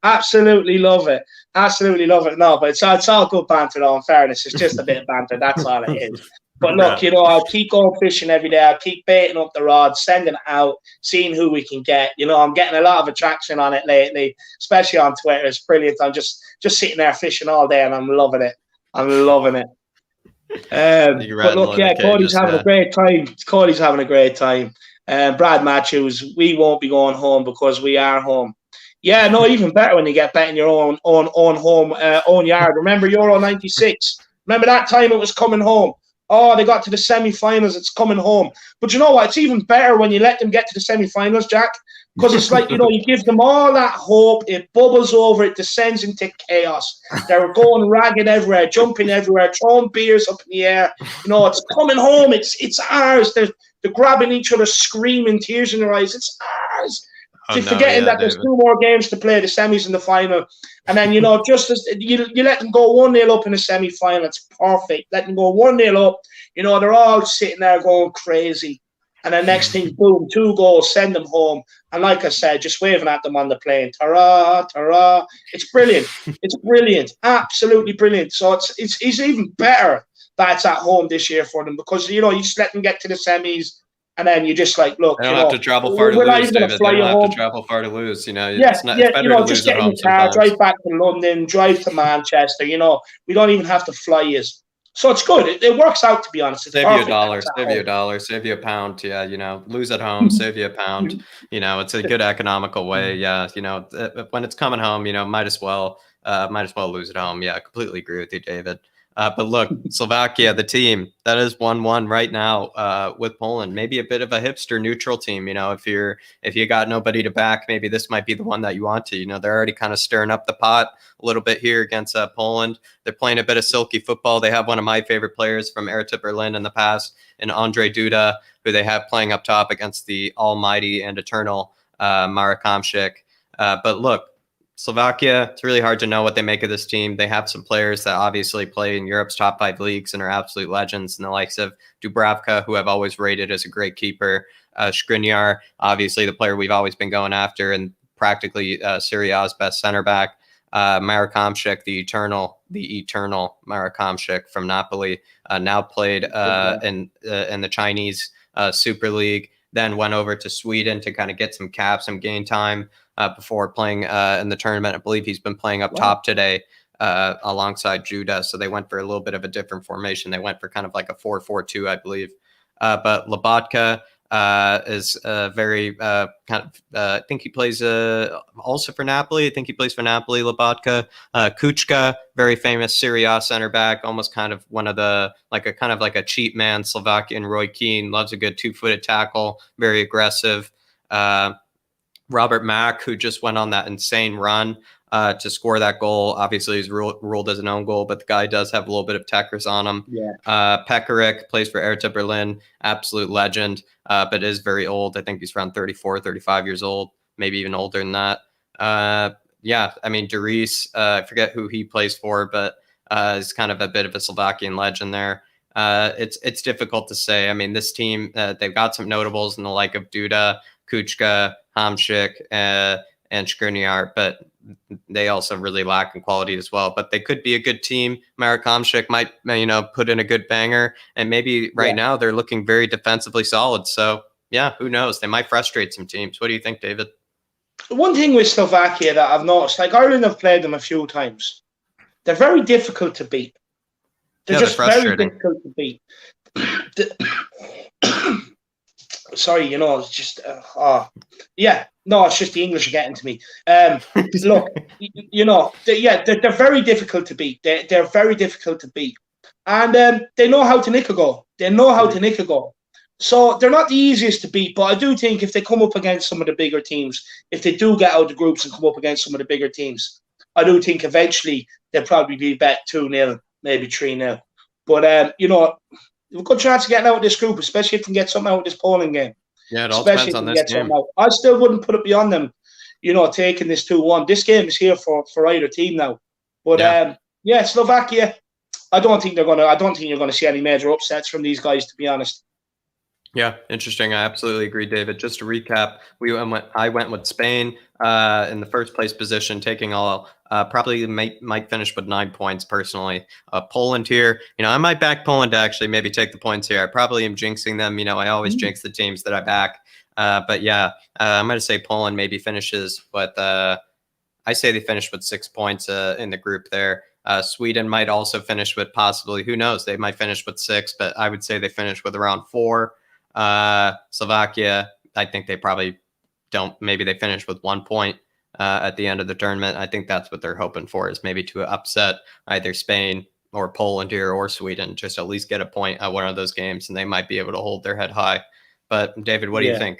Absolutely love it. Absolutely love it. No, but it's all good banter, though, in fairness. It's just a bit of banter. That's all it is. But look, I'll keep going fishing every day. I'll keep baiting up the rod, sending it out, seeing who we can get. I'm getting a lot of attraction on it lately, especially on Twitter. It's brilliant. I'm just sitting there fishing all day, and I'm loving it. I'm loving it. But look, Cody's having a great time. Cody's having a great time. Brad Matthews, we won't be going home because we are home. Yeah, no, even better when you get bet in your own home, own yard. Remember Euro 96? Remember that time it was coming home? Oh, they got to the semi-finals. It's coming home. But you know what? It's even better when you let them get to the semi-finals, Jack, because it's like, you give them all that hope. It bubbles over. It descends into chaos. They're going ragged everywhere, jumping everywhere, throwing beers up in the air. It's coming home. It's ours. They're grabbing each other, screaming, tears in their eyes. It's ours. Forgetting that there's 2 more games to play, the semis and the final. And then, just as you let them go 1-0 up in the semi-final, it's perfect. Let them go 1-0 up. They're all sitting there going crazy. And then next thing, boom, 2 goals, send them home. And like I said, just waving at them on the plane. Ta-ra, ta-ra. It's brilliant. It's brilliant. Absolutely brilliant. So it's even better that it's at home this year for them because, you just let them get to the semis. And then you just look. They don't have to travel far to lose, David. They don't have to travel far to lose. It's better to just lose get at in home the car, sometimes. drive back to London, drive to Manchester. We don't even have to fly you. So it's good. It works out, to be honest. It's save you a dollar, save you a pound. Yeah, lose at home, save you a pound. It's a good economical way. Yeah, when it's coming home, might as well lose at home. Yeah, I completely agree with you, David. But look, Slovakia, the team that is 1-1 right now with Poland. Maybe a bit of a hipster neutral team. If you got nobody to back, maybe this might be the one that you want to. They're already kind of stirring up the pot a little bit here against Poland. They're playing a bit of silky football. They have one of my favorite players from Hertha Berlin in the past, and Andre Duda, who they have playing up top against the almighty and eternal Marek Hamšík. But look, Slovakia, it's really hard to know what they make of this team. They have some players that obviously play in Europe's top 5 leagues and are absolute legends, and the likes of Dubravka, who I've always rated as a great keeper. Skriniar, obviously the player we've always been going after, and practically Serie A's best center back. Marek the eternal Marek from Napoli, now played in the Chinese Super League, then went over to Sweden to kind of get some caps, some game time before playing in the tournament. I believe he's been playing up top today alongside Judah. So they went for a little bit of a different formation. They went for kind of like a 4-4-2, I believe. But Lobotka is very kind of, I think he plays also for Napoli. I think he plays for Napoli, Lobotka. Kuchka, very famous Serie A center back, almost kind of one of the, kind of like a cheap man, Slovakian Roy Keane, loves a good 2-footed tackle, very aggressive. Robert Mack, who just went on that insane run to score that goal. Obviously, he's ruled as an own goal, but the guy does have a little bit of Tekers on him. Yeah. Pekarik plays for Hertha Berlin, absolute legend, but is very old. I think he's around 34, 35 years old, maybe even older than that. Yeah, I mean, Darius, I forget who he plays for, but is kind of a bit of a Slovakian legend there. It's difficult to say. I mean, this team, they've got some notables in the like of Duda, Kuchka, Hamšík, and Skriniar, but they also really lack in quality as well. But they could be a good team. Marek Hamšík might, put in a good banger, and maybe now they're looking very defensively solid. So yeah, who knows? They might frustrate some teams. What do you think, David? One thing with Slovakia that I've noticed, like Ireland have played them a few times. They're very difficult to beat. They're just very difficult to beat. Sorry, it's just it's just the English are getting to me. Look, they're very difficult to beat. They're very difficult to beat, and they know how to nick a goal. So they're not the easiest to beat, but I do think if they come up against some of the bigger teams, if they do get out of the groups and come up against some of the bigger teams, I do think eventually they'll probably be bet 2-0, maybe 3-0. But a good chance of getting out of this group, especially if they can get something out of this Poland game. Yeah, it all depends on this game. I still wouldn't put it beyond them, taking this 2-1. This game is here for either team now. But Slovakia, I don't think you're gonna see any major upsets from these guys, to be honest. Yeah, interesting. I absolutely agree, David. Just to recap, I went with Spain in the first place position, taking all. Probably might finish with 9 points personally. Poland here, I might back Poland to actually maybe take the points here. I probably am jinxing them. I always jinx the teams that I back. But yeah, I'm going to say Poland maybe finishes with. I say they finish with 6 points in the group there. Sweden might also finish with possibly, who knows? They might finish with 6, but I would say they finish with around 4. Slovakia, I think they probably don't. Maybe they finish with 1 point at the end of the tournament. I think that's what they're hoping for, is maybe to upset either Spain or Poland here or Sweden, just at least get a point at one of those games, and they might be able to hold their head high. But David, what do you think?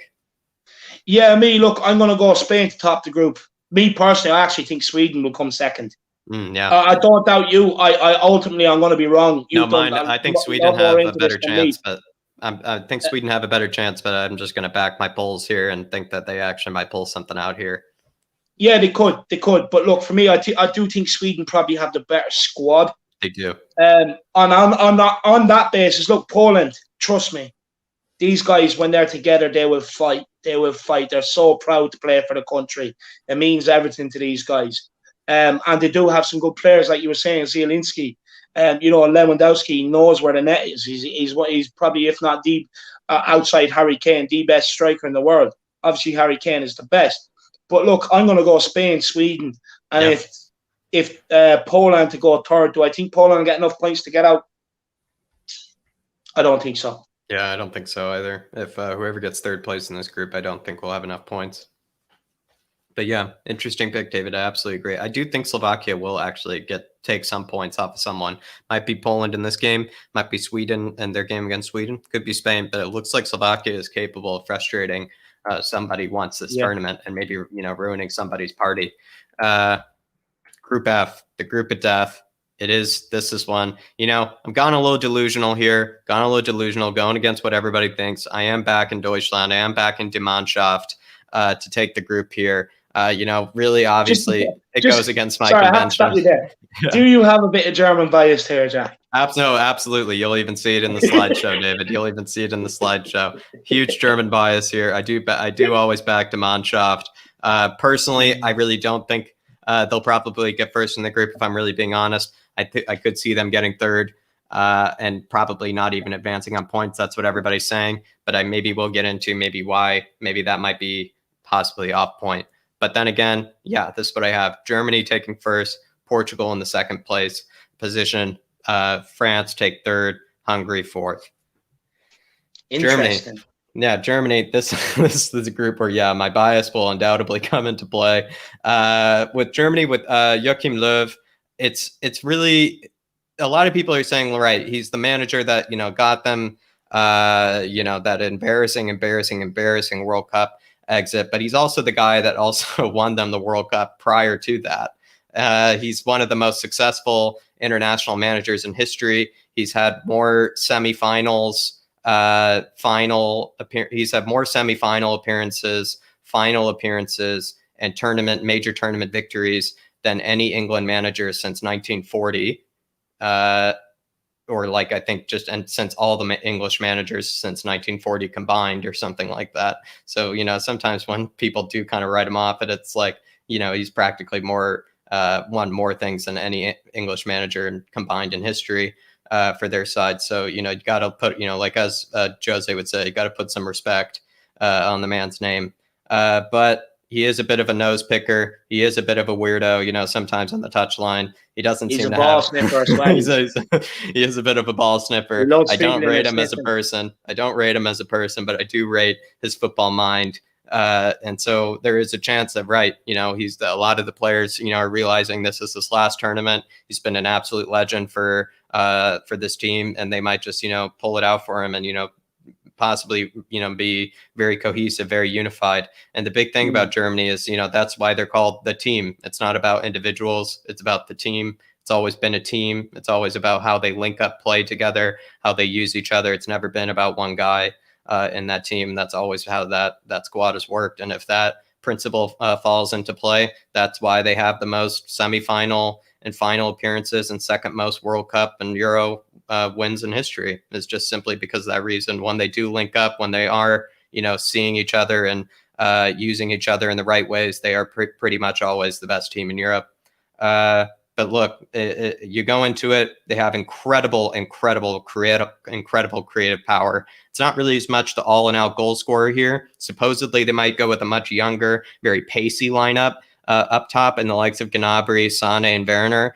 Yeah, look, I'm going to go Spain to top the group. Me personally, I actually think Sweden will come second. I don't doubt you. I ultimately, I'm going to be wrong. I think Sweden have a better chance, but I think Sweden have a better chance, but I'm just going to back my polls here and think that they actually might pull something out here. Yeah, they could. But look, for me, I do think Sweden probably have the better squad. They do. On that basis, look, Poland, trust me, these guys, when they're together, they will fight. They're so proud to play for the country. It means everything to these guys. And they do have some good players, like you were saying, Zielinski. Lewandowski knows where the net is. He's probably, if not the outside Harry Kane, the best striker in the world. Obviously, Harry Kane is the best. But look, I'm going to go Spain, Sweden, and if Poland to go third, do I think Poland will get enough points to get out? I don't think so. Yeah, I don't think so either. If whoever gets third place in this group, I don't think we'll have enough points. But yeah, interesting pick, David. I absolutely agree. I do think Slovakia will actually take some points off of someone. Might be Poland in this game, might be Sweden in their game against Sweden, could be Spain, but it looks like Slovakia is capable of frustrating somebody once this tournament and maybe ruining somebody's party. Group F, the group of death. This is one. I'm gone a little delusional here. Going against what everybody thinks. I am back in Deutschland. I am back in Die Mannschaft to take the group here. Really, obviously, it goes against my convention. Do you have a bit of German bias here, Jack? No, absolutely. You'll even see it in the slideshow, David. You'll even see it in the slideshow. Huge German bias here. I do always back Die Mannschaft. Personally, I really don't think they'll probably get first in the group. If I'm really being honest, I could see them getting third and probably not even advancing on points. That's what everybody's saying. But maybe we'll get into maybe why. Maybe that might be possibly off point. But then again, yeah, this is what I have. Germany taking first, Portugal in the second place position, France take third, Hungary fourth. Interesting. Germany. Yeah, Germany. This is a group where, yeah, my bias will undoubtedly come into play. With Germany, with Joachim Löw, it's really, a lot of people are saying, right, he's the manager that, got them, that embarrassing World Cup exit, but he's also the guy that also won them the World Cup prior to that. He's one of the most successful international managers in history. He's had more semifinals. He's had more semifinal appearances, final appearances, and major tournament victories than any England manager since 1940, or I think since all the English managers since 1940 combined, or something like that. So sometimes when people do kind of write him off, it's like he's practically won more things than any English manager combined in history. For their side. So, you got to put, as Jose would say, you got to put some respect on the man's name. But he is a bit of a nose picker. He is a bit of a weirdo, sometimes on the touchline. He doesn't seem to have... Sniffer as well. He is a bit of a ball sniffer. I don't rate him as a person. But I do rate his football mind. And so there is a chance that, right, a lot of the players, are realizing this is his last tournament. He's been an absolute legend for this team, and they might just, pull it out for him and, possibly, be very cohesive, very unified. And the big thing about Germany is, that's why they're called the team. It's not about individuals. It's about the team. It's always been a team. It's always about how they link up, play together, how they use each other. It's never been about one guy in that team. That's always how that squad has worked. And if that principle falls into play, that's why they have the most semifinal and final appearances and second most World Cup and Euro wins in history. Is just simply because of that reason. When they do link up, when they are, seeing each other and using each other in the right ways, they are pretty much always the best team in Europe. But look, you go into it, they have incredible creative power. It's not really as much the all-in-out goal scorer here. Supposedly, they might go with a much younger, very pacey lineup up top, in the likes of Gnabry, Sané, and Werner.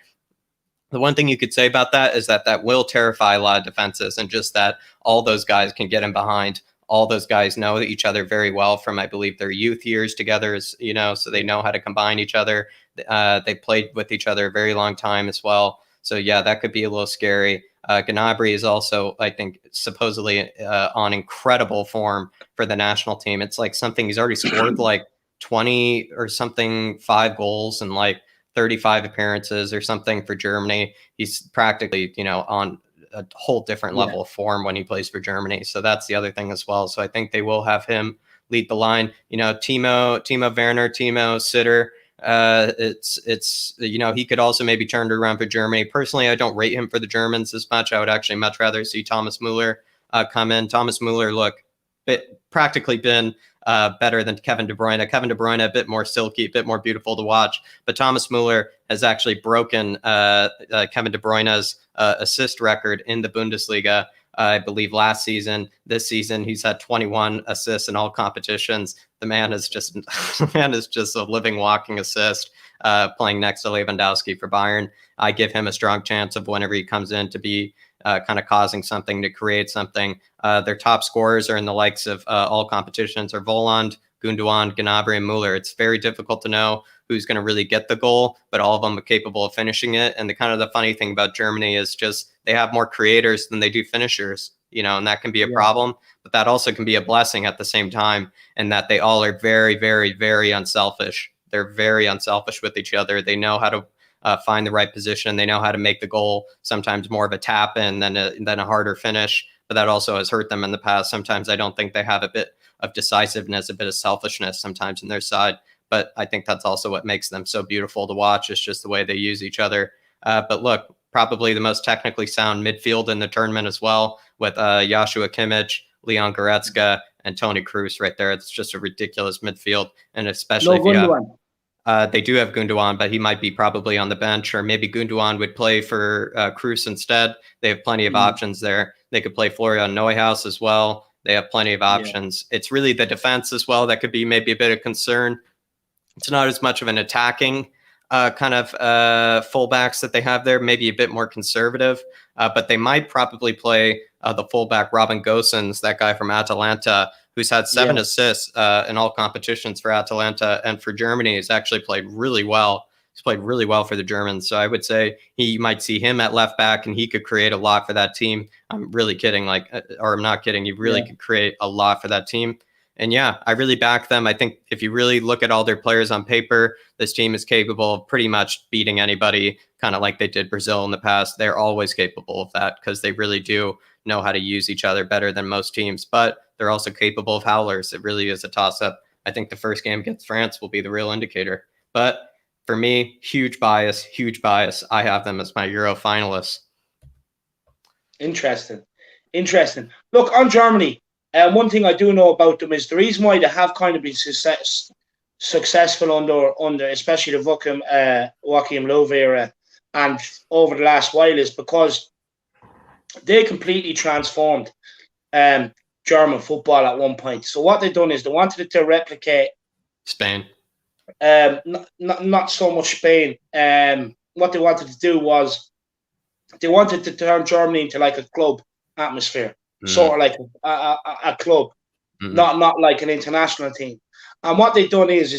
The one thing you could say about that is that will terrify a lot of defenses, and just that all those guys can get in behind. All those guys know each other very well from, I believe, their youth years together, so they know how to combine each other. They played with each other a very long time as well. So, yeah, that could be a little scary. Gnabry is also, I think, supposedly on incredible form for the national team. It's like something he's already scored 20 or something, 5 goals and 35 appearances or something for Germany. He's practically, on a whole different level of form when he plays for Germany. So that's the other thing as well. So I think they will have him lead the line. Timo Werner, Timo Sitter. It's he could also maybe turn it around for Germany. Personally, I don't rate him for the Germans as much. I would actually much rather see Thomas Muller come in. Thomas Muller, practically been better than Kevin De Bruyne. Kevin De Bruyne a bit more silky, a bit more beautiful to watch, but Thomas Muller has actually broken Kevin De Bruyne's assist record in the Bundesliga. I believe last season. This season, he's had 21 assists in all competitions. The man is just a living, walking assist, playing next to Lewandowski for Bayern. I give him a strong chance of whenever he comes in to be kind of causing something, to create something. Their top scorers are in the likes of all competitions are Voland, Gundogan, Gnabry, and Muller. It's very difficult to know who's going to really get the goal, but all of them are capable of finishing it. And the funny thing about Germany is just they have more creators than they do finishers, and that can be a problem, but that also can be a blessing at the same time. And that they all are very, very, very unselfish. They're very unselfish with each other. They know how to find the right position. They know how to make the goal, sometimes more of a tap in than a harder finish, but that also has hurt them in the past. Sometimes I don't think they have a bit of decisiveness, a bit of selfishness sometimes in their side. But I think that's also what makes them so beautiful to watch, is just the way they use each other. But look, probably the most technically sound midfield in the tournament as well, with Joshua Kimmich, Leon Goretzka, and Toni Kroos right there. It's just a ridiculous midfield. And especially They do have Gundogan, but he might be probably on the bench, or maybe Gundogan would play for Cruz instead. They have plenty of options there. They could play Florian Neuhaus as well. They have plenty of options. It's really the defense as well that could be maybe a bit of concern. It's not as much of an attacking kind of fullbacks that they have there, maybe a bit more conservative, but they might probably play the fullback Robin Gosens, that guy from Atalanta, who's had 7 assists in all competitions for Atalanta and for Germany. He's actually played really well. He's played really well for the Germans. So I would say you might see him at left back, and he could create a lot for that team. I'm really kidding, or I'm not kidding. He really could create a lot for that team. And yeah, I really back them. I think if you really look at all their players on paper, this team is capable of pretty much beating anybody, kind of like they did Brazil in the past. They're always capable of that because they really do know how to use each other better than most teams, but they're also capable of howlers. It really is a toss-up. I think the first game against France will be the real indicator. But for me, huge bias. I have them as my Euro finalists. Interesting. Look, on Germany, one thing I do know about them is the reason why they have kind of been successful under especially the Joachim Löw era and over the last while is because they completely transformed German football at one point. So what they've done is they wanted it to replicate Spain. Not so much Spain. What they wanted to do was they wanted to turn Germany into like a club atmosphere, sort of like a club, not like an international team. And what they've done is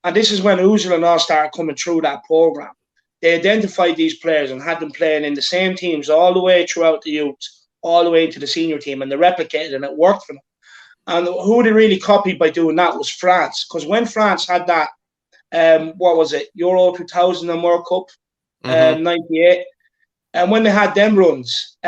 and this is when Ozil and all started coming through that program. They identified these players and had them playing in the same teams all the way throughout the youth, all the way into the senior team, and they replicated, and it worked for them. And who they really copied by doing that was France, because when France had that, what was it, Euro 2000 and World Cup, 98, and when they had them runs,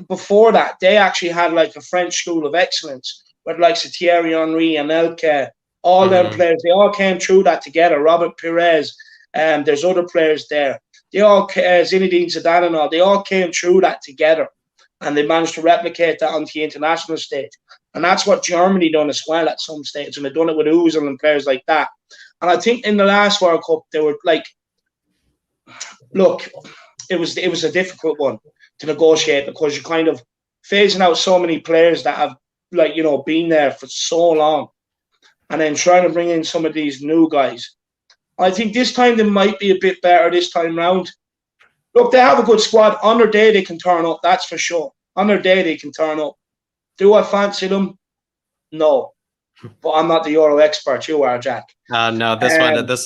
before that, they actually had like a French school of excellence, with like Thierry Henry and Elke, all them players, they all came through that together. Robert Pires, there's other players there. They all, Zinedine Zidane and all, they all came through that together, and they managed to replicate that on the international stage. And that's what Germany done as well at some stage, and they've done it with Ozil and players like that. And I think in the last World Cup, they were like, look, it was a difficult one to negotiate because you're kind of phasing out so many players that have, like, you know, been there for so long, and then trying to bring in some of these new guys. I think this time they might be a bit better this time round. Look, they have a good squad. On their day, they can turn up, that's for sure. On their day, they can turn up. Do I fancy them? No. But I'm not the Euro expert. You are, Jack. No, this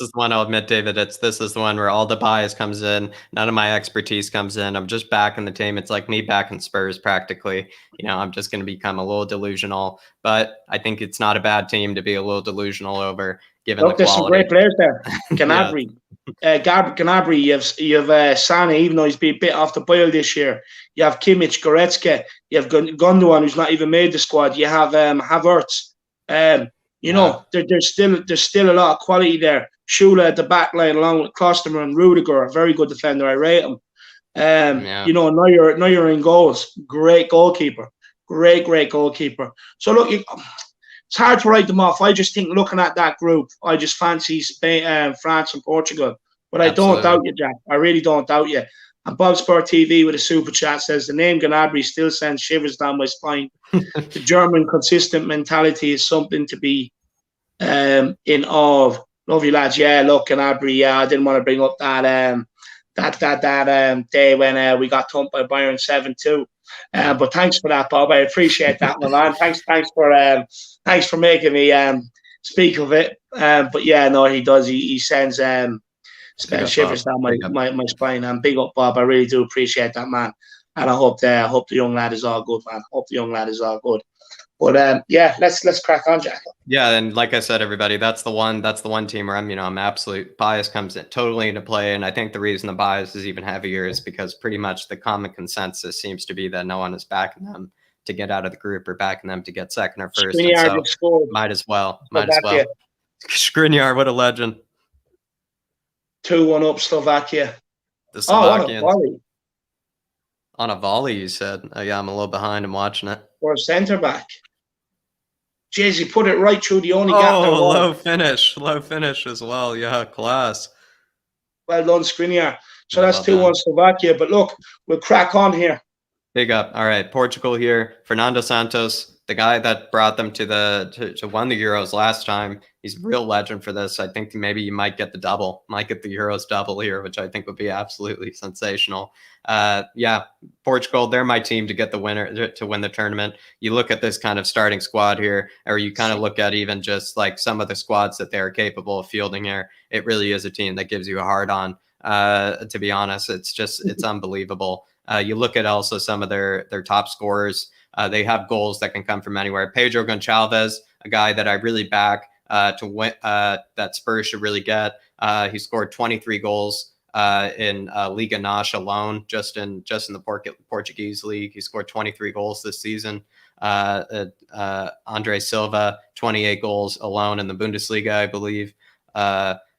is the one I'll admit, David. This is the one where all the bias comes in. None of my expertise comes in. I'm just backing the team. It's like me backing Spurs practically. You know, I'm just going to become a little delusional. But I think it's not a bad team to be a little delusional over, given the quality. There's some great players there. Gnabry. Gnabry, you have Sane, even though he's been a bit off the boil this year. You have Kimmich, Goretzka. You have Gundogan, who's not even made the squad. You have Havertz. You know, there's still a lot of quality there. Schüller at the back line, along with Klosterman and Rudiger, a very good defender. I rate him. You know, Neuer in goals, great goalkeeper, great goalkeeper. So look, it's hard to write them off. I just think looking at that group, I just fancy Spain, France, and Portugal. But I don't doubt you, Jack. I really don't doubt you. And Bob Sport TV with a super chat says the name Gnabry still sends shivers down my spine. The German consistent mentality is something to be in awe of. Love you, lads. Yeah, look, Gnabry. Yeah, I didn't want to bring up that day when we got thumped by Bayern 7-2. But thanks for that, Bob. I appreciate that, my man. Thanks for making me speak of it. But yeah, no, he does. He sends shivers down my spine. And big up, Bob. I really do appreciate that, man. And I hope the young lad is all good, man. Hope the young lad is all good. But yeah, let's crack on, Jack. Yeah, and like I said, everybody, that's the one team where I'm absolute bias comes in totally into play. And I think the reason the bias is even heavier is because pretty much the common consensus seems to be that no one is backing them to get out of the group or backing them to get second or first. So might as well. Skriniar, what a legend. 2-1 up Slovakia. The Slovakians. On a volley, you said. Yeah, I'm a little behind. I'm watching it. Or a centre back. Jeez, he put it right through the only gap there Oh, was. low finish as well. Yeah, class. Well done, Skriniar. So Yeah, that's well done. 2-1 Slovakia. But look, we'll crack on here. Big up. All right, Portugal here. Fernando Santos, the guy that brought them to won the Euros last time. He's a real legend for this. I think maybe you might get the double, might get the Euros double here, which I think would be absolutely sensational. Yeah, Portugal, they're my team to get the winner to win the tournament. You look at this kind of starting squad here, or you kind of look at even just like some of the squads that they're capable of fielding here. It really is a team that gives you a hard on. To be honest, it's unbelievable. You look at also some of their top scorers. They have goals that can come from anywhere. Pedro Gonçalves, a guy that I really back to win, that Spurs should really get. He scored 23 goals in Liga NOS alone, just in the Portuguese league. He scored 23 goals this season. Andre Silva, 28 goals alone in the Bundesliga, I believe.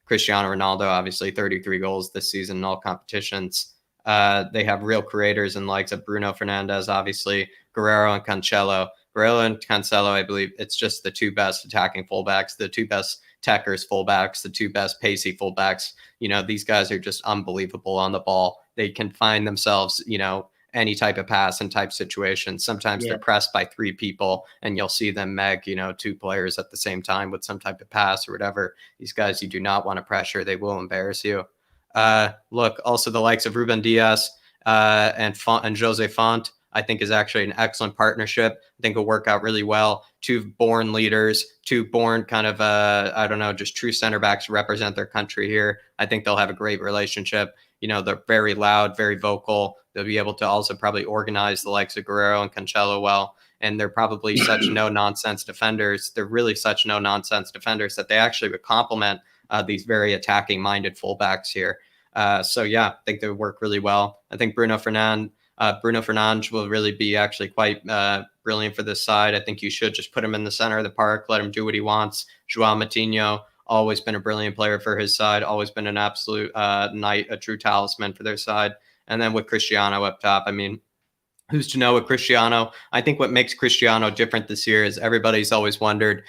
Cristiano Ronaldo, obviously 33 goals this season in all competitions. They have real creators and likes of Bruno Fernandes, obviously, Guerrero and Cancelo. Guerrero and Cancelo, I believe it's just the two best attacking fullbacks, the two best techers fullbacks, the two best pacey fullbacks. These guys are just unbelievable on the ball. They can find themselves, any type of pass and type situation. Sometimes they're pressed by three people and you'll see them meg, two players at the same time with some type of pass or whatever. These guys you do not want to pressure. They will embarrass you. Look, also the likes of Ruben Diaz and Jose Font, I think is actually an excellent partnership. I think will work out really well. Two born leaders, two born kind of, just true center backs represent their country here. I think they'll have a great relationship. They're very loud, very vocal. They'll be able to also probably organize the likes of Guerrero and Cancelo well. And they're probably such no-nonsense defenders. They're really such no-nonsense defenders that they actually would complement these very attacking-minded fullbacks here. So yeah, I think they would work really well. I think Bruno Fernandes will really be actually quite brilliant for this side. I think you should just put him in the center of the park, let him do what he wants. João Moutinho, always been a brilliant player for his side, always been an absolute knight, a true talisman for their side. And then with Cristiano up top, I mean, who's to know with Cristiano? I think what makes Cristiano different this year is everybody's always wondered,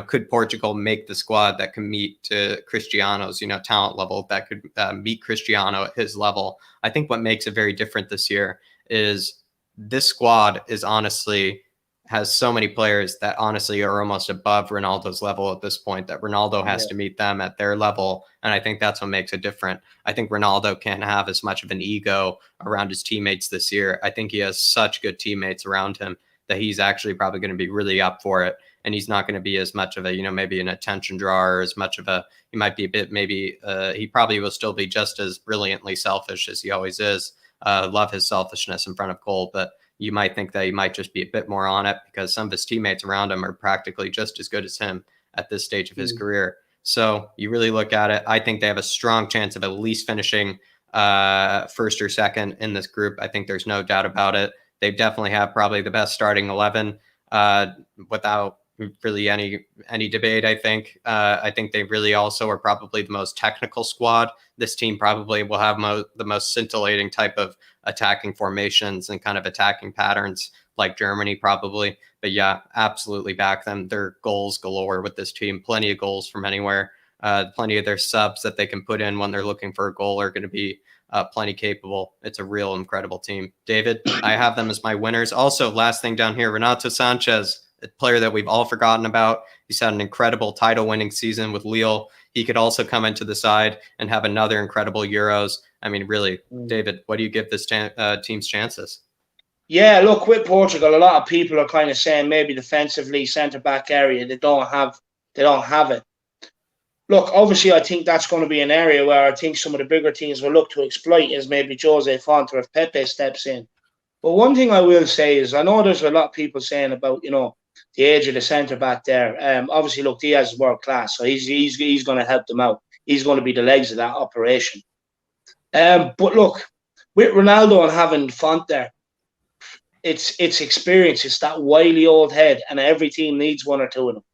could Portugal make the squad that can meet to Cristiano's, talent level, that could meet Cristiano at his level? I think what makes it very different this year is this squad is honestly has so many players that honestly are almost above Ronaldo's level at this point, that Ronaldo has to meet them at their level. And I think that's what makes it different. I think Ronaldo can't have as much of an ego around his teammates this year. I think he has such good teammates around him that he's actually probably going to be really up for it. And he's not going to be as much of a, maybe an attention drawer, or as much of a, he might be a bit, maybe he probably will still be just as brilliantly selfish as he always is. Love his selfishness in front of goal, but you might think that he might just be a bit more on it because some of his teammates around him are practically just as good as him at this stage of his career. So you really look at it, I think they have a strong chance of at least finishing first or second in this group. I think there's no doubt about it. They definitely have probably the best starting 11 without really any debate. I think they really also are probably the most technical squad. This team probably will have the most scintillating type of attacking formations and kind of attacking patterns like Germany probably. But yeah, absolutely back them. Their goals galore with this team. Plenty of goals from anywhere. Plenty of their subs that they can put in when they're looking for a goal are going to be plenty capable. It's a real incredible team. David, I have them as my winners. Also, last thing down here, Renato Sanchez, a player that we've all forgotten about. He's had an incredible title-winning season with Lille. He could also come into the side and have another incredible Euros. I mean, really, David, what do you give this team's chances? Yeah, look, with Portugal, a lot of people are kind of saying maybe defensively, centre-back area, they don't have it. Look, obviously, I think that's going to be an area where I think some of the bigger teams will look to exploit, as maybe Jose Font or if Pepe steps in. But one thing I will say is, I know there's a lot of people saying about, the age of the centre back there. Obviously, look, Diaz is world class, so he's going to help them out. He's going to be the legs of that operation. But look, with Ronaldo and having Font there, it's experience. It's that wily old head, and every team needs one or two of them.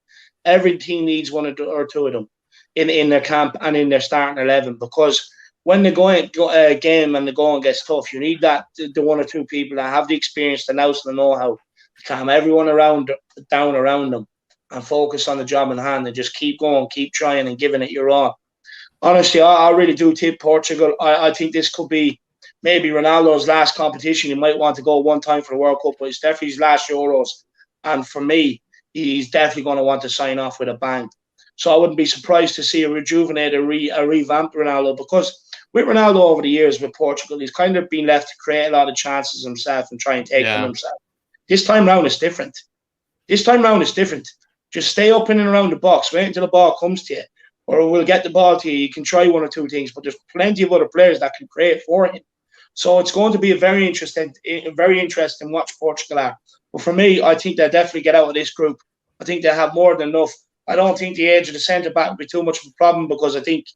Every team needs one or two of them in their camp and in their starting 11, because when the game and the going gets tough, you need the one or two people that have the experience, the nous, and the know-how to calm everyone down around them and focus on the job in hand and just keep going, keep trying and giving it your all. Honestly, I really do tip Portugal. I think this could be maybe Ronaldo's last competition. He might want to go one time for the World Cup, but it's definitely his last Euros. And for me, he's definitely going to want to sign off with a bang. So I wouldn't be surprised to see a rejuvenated, a revamped Ronaldo, because with Ronaldo over the years with Portugal, he's kind of been left to create a lot of chances himself and try and take them himself. This time round is different. Just stay up in and around the box, wait until the ball comes to you, or we'll get the ball to you. You can try one or two things, but there's plenty of other players that can create for him. So it's going to be a very interesting watch Portugal are. But for me, I think they'll definitely get out of this group. I think they have more than enough. I don't think the age of the centre back will be too much of a problem, because I think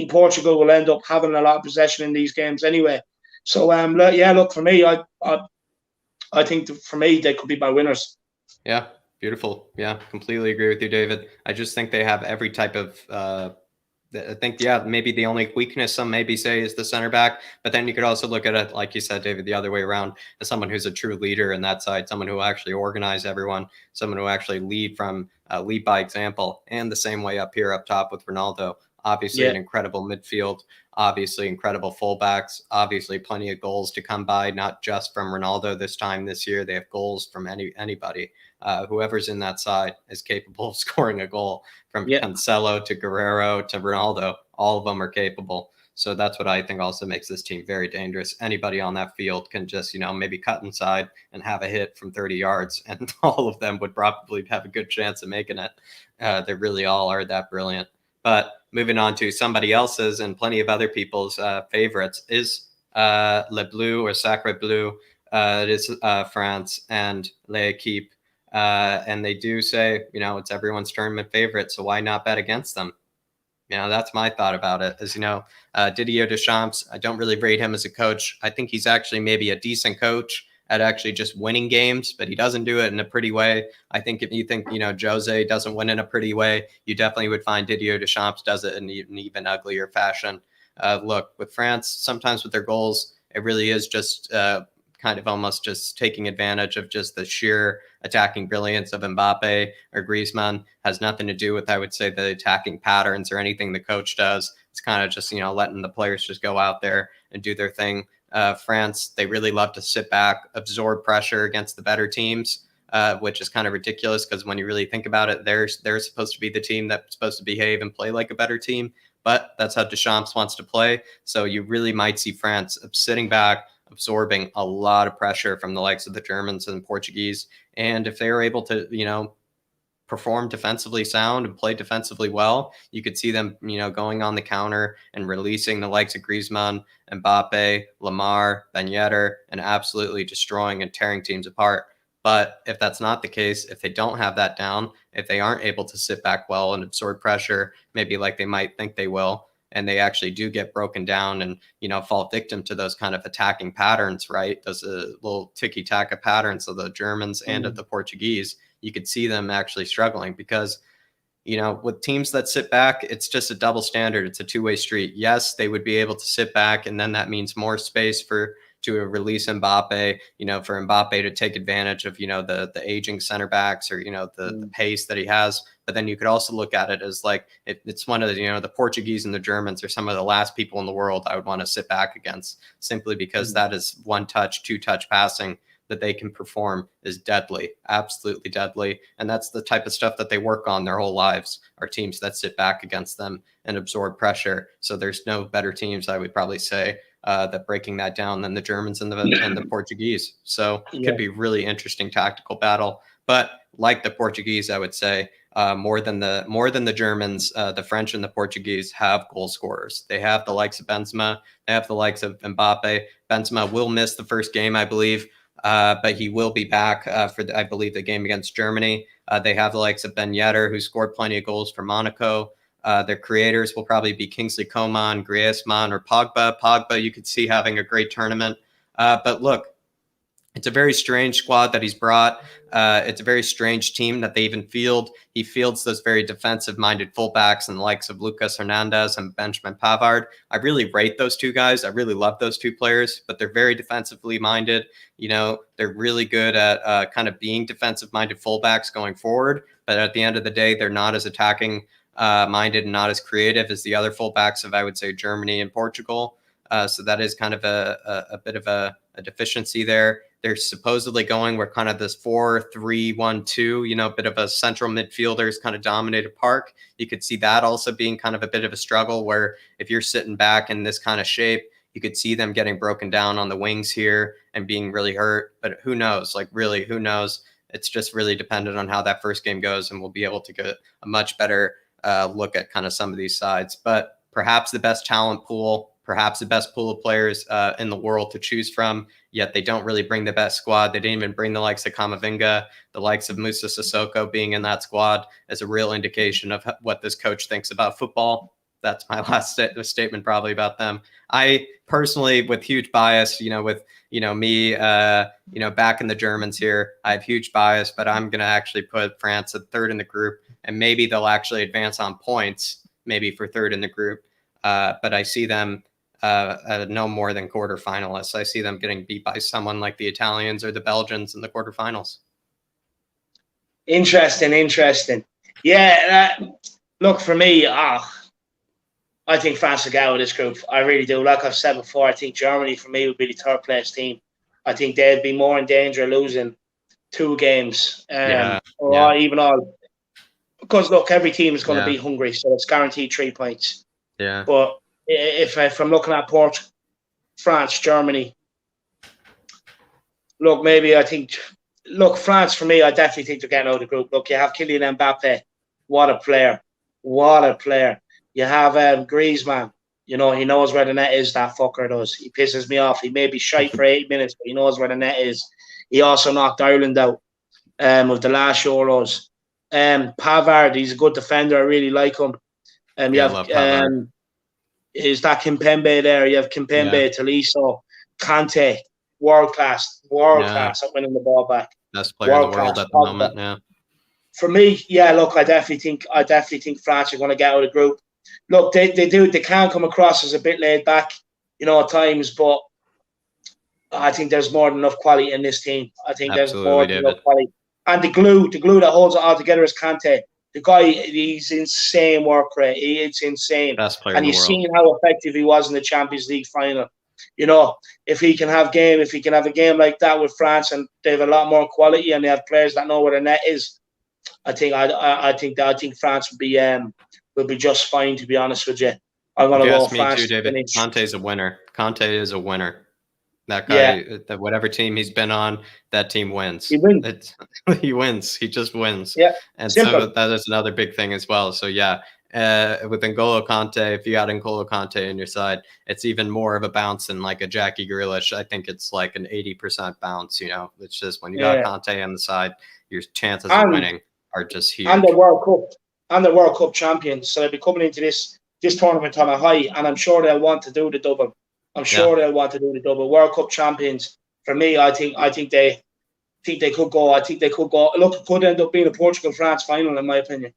Portugal will end up having a lot of possession in these games anyway. So look, for me, I think for me they could be my winners. Yeah, beautiful. Yeah, completely agree with you, David. I just think they have every type of. I think, maybe the only weakness some maybe say is the center back, but then you could also look at it, like you said, David, the other way around, as someone who's a true leader in that side, someone who will actually organize everyone, someone who actually lead by example, and the same way up here, up top with Ronaldo. Obviously, an incredible midfield, obviously incredible fullbacks, obviously plenty of goals to come by, not just from Ronaldo this year. They have goals from anybody. Whoever's in that side is capable of scoring a goal, from Cancelo to Guerrero to Ronaldo. All of them are capable. So that's what I think also makes this team very dangerous. Anybody on that field can just, maybe cut inside and have a hit from 30 yards, and all of them would probably have a good chance of making it. They really all are that brilliant. But moving on to somebody else's and plenty of other people's favorites is Le Bleu, or Sacre Bleu. It is France and L'Equipe. And they do say, it's everyone's tournament favorite, so why not bet against them? That's my thought about it. As Didier Deschamps, I don't really rate him as a coach. I think he's actually maybe a decent coach at actually just winning games, but he doesn't do it in a pretty way. I think if you think, Jose doesn't win in a pretty way, you definitely would find Didier Deschamps does it in an even uglier fashion. Look, with France, sometimes with their goals, it really is just kind of almost just taking advantage of just the sheer attacking brilliance of Mbappe or Griezmann. Has nothing to do with, I would say, the attacking patterns or anything the coach does. It's kind of just, letting the players just go out there and do their thing. France, they really love to sit back, absorb pressure against the better teams, which is kind of ridiculous, because when you really think about it, they're supposed to be the team that's supposed to behave and play like a better team. But that's how Deschamps wants to play. So you really might see France sitting back, absorbing a lot of pressure from the likes of the Germans and Portuguese. And if they are able to, perform defensively sound and play defensively well, you could see them, going on the counter and releasing the likes of Griezmann, Mbappe, Lamar, Ben Yedder, and absolutely destroying and tearing teams apart. But if that's not the case, if they don't have that down, if they aren't able to sit back well and absorb pressure, maybe like they might think they will, and they actually do get broken down and, fall victim to those kind of attacking patterns, right? Those little tiki-taka patterns of the Germans and of the Portuguese, you could see them actually struggling, because, with teams that sit back, it's just a double standard. It's a two-way street. Yes, they would be able to sit back, and then that means more space to release Mbappe, for Mbappe to take advantage of, the aging center backs, or, the pace that he has. But then you could also look at it as like, it's one of the, the Portuguese and the Germans are some of the last people in the world I would want to sit back against, simply because that is one touch, two touch passing that they can perform is deadly, absolutely deadly. And that's the type of stuff that they work on their whole lives, are teams that sit back against them and absorb pressure. So there's no better teams, I would probably say, that breaking that down than the Germans and the Portuguese. So it could be really interesting tactical battle. But like the Portuguese, I would say, more than the Germans, the French and the Portuguese have goal scorers. They have the likes of Benzema. They have the likes of Mbappe. Benzema will miss the first game, I believe, but he will be back for, I believe, the game against Germany. They have the likes of Ben Yedder, who scored plenty of goals for Monaco. Their creators will probably be Kingsley Coman, Griezmann, or Pogba. Pogba, you could see having a great tournament. But look, It's a very strange squad that he's brought. It's a very strange team that they even field. He fields those very defensive-minded fullbacks and the likes of Lucas Hernandez and Benjamin Pavard. I really rate those two guys. I really love those two players, but they're very defensively minded. They're really good at kind of being defensive-minded fullbacks going forward. But at the end of the day, they're not as attacking minded and not as creative as the other fullbacks of, I would say, Germany and Portugal. So that is kind of a bit of a deficiency there. They're supposedly going where kind of this 4-3-1-2, a bit of a central midfielders kind of dominated park. You could see that also being kind of a bit of a struggle where if you're sitting back in this kind of shape, you could see them getting broken down on the wings here and being really hurt. But who knows? Like, really, who knows? It's just really dependent on how that first game goes, and we'll be able to get a much better look at kind of some of these sides. But perhaps the best talent pool, perhaps the best pool of players in the world to choose from, yet they don't really bring the best squad. They didn't even bring the likes of Kamavinga, the likes of Musa Sissoko being in that squad as a real indication of what this coach thinks about football. That's my last statement probably about them. I personally, with huge bias, with me, back in the Germans here, I have huge bias, but I'm going to actually put France at third in the group, and maybe they'll actually advance on points, maybe for third in the group. But I see them no more than quarterfinalists. I see them getting beat by someone like the Italians or the Belgians in the quarterfinals. Interesting. Yeah, look, for me, I think France will get out of this group. I really do. Like I've said before, I think Germany, for me, would be the third place team. I think they'd be more in danger of losing 2 games. Or even all. Because, look, every team is going to beat Hungary, so it's guaranteed 3 points. Yeah. But if I'm looking at Portugal, France, Germany, look, France, for me, I definitely think they're getting out of the group. Look, you have Kylian Mbappe. What a player. You have Griezmann. He knows where the net is, that fucker does. He pisses me off. He may be shite for 8 minutes, but he knows where the net is. He also knocked Ireland out of the last Euros. Pavard, he's a good defender. I really like him. You have is that Kimpembe there? You have Kimpembe, Tolisso, Kante, world class at winning the ball back. Best player in the world at the moment. Yeah. For me, look, I definitely think France are going to get out of the group. Look, they can come across as a bit laid back, at times, but I think there's more than enough quality in this team. I think there's more than enough quality. And the glue that holds it all together is Kante. The guy, he's insane work rate. It's insane. Best player and in the you've world. seen how effective he was in the Champions League final. If he can have a game like that with France, and they have a lot more quality and they have players that know where the net is, I think France will be just fine, to be honest with you. I'm going to go France. Me too, David. Conte is a winner. Conte is a winner. That guy, that whatever team he's been on, that team wins. He wins. He wins. He just wins. Yeah. And Simple. so that is another big thing as well. So with N'Golo Kante, if you got N'Golo Kante on your side, it's even more of a bounce than like a Jackie Grealish. I think it's like an 80% bounce. It's just when you got Kante on the side, your chances of winning are just huge. And the World Cup champions. So they'll be coming into this tournament on a high, and I'm sure they'll want to do the double. World Cup champions. For me, I think they could go. Look, it could end up being a Portugal-France final, in my opinion.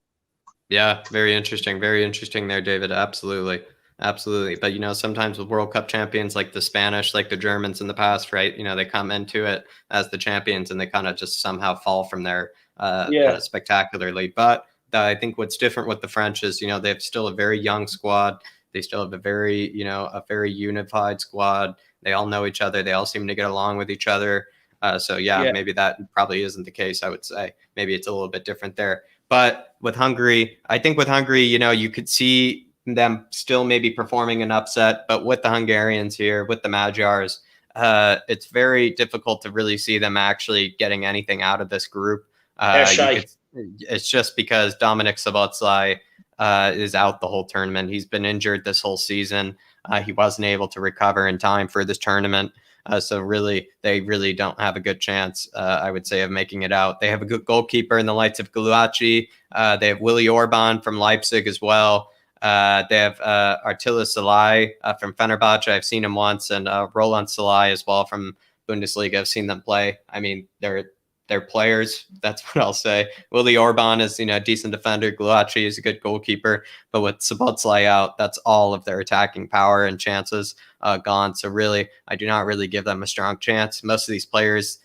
Yeah, very interesting there, David. Absolutely. But sometimes with World Cup champions like the Spanish, like the Germans in the past, right? They come into it as the champions and they kind of just somehow fall from there kind of spectacularly. But I think what's different with the French is they have still a very young squad. They still have a very unified squad. They all know each other. They all seem to get along with each other. Maybe that probably isn't the case, I would say. Maybe it's a little bit different there. But with Hungary, you could see them still maybe performing an upset. But with the Hungarians here, with the Magyars, it's very difficult to really see them actually getting anything out of this group. It's just because Dominik Szoboszlai is out the whole tournament. He's been injured this whole season. He wasn't able to recover in time for this tournament. So really, they really don't have a good chance, I would say, of making it out. They have a good goalkeeper in the likes of Guluacci. They have Willy Orban from Leipzig as well. They have Attila Salai from Fenerbahce. I've seen him once, and Roland Salai as well from Bundesliga. I've seen them play. I mean, they're players. That's what I'll say. Willi Orban is, a decent defender. Gluacsi is a good goalkeeper. But with Szoboszlai out, that's all of their attacking power and chances gone. So really, I do not really give them a strong chance. Most of these players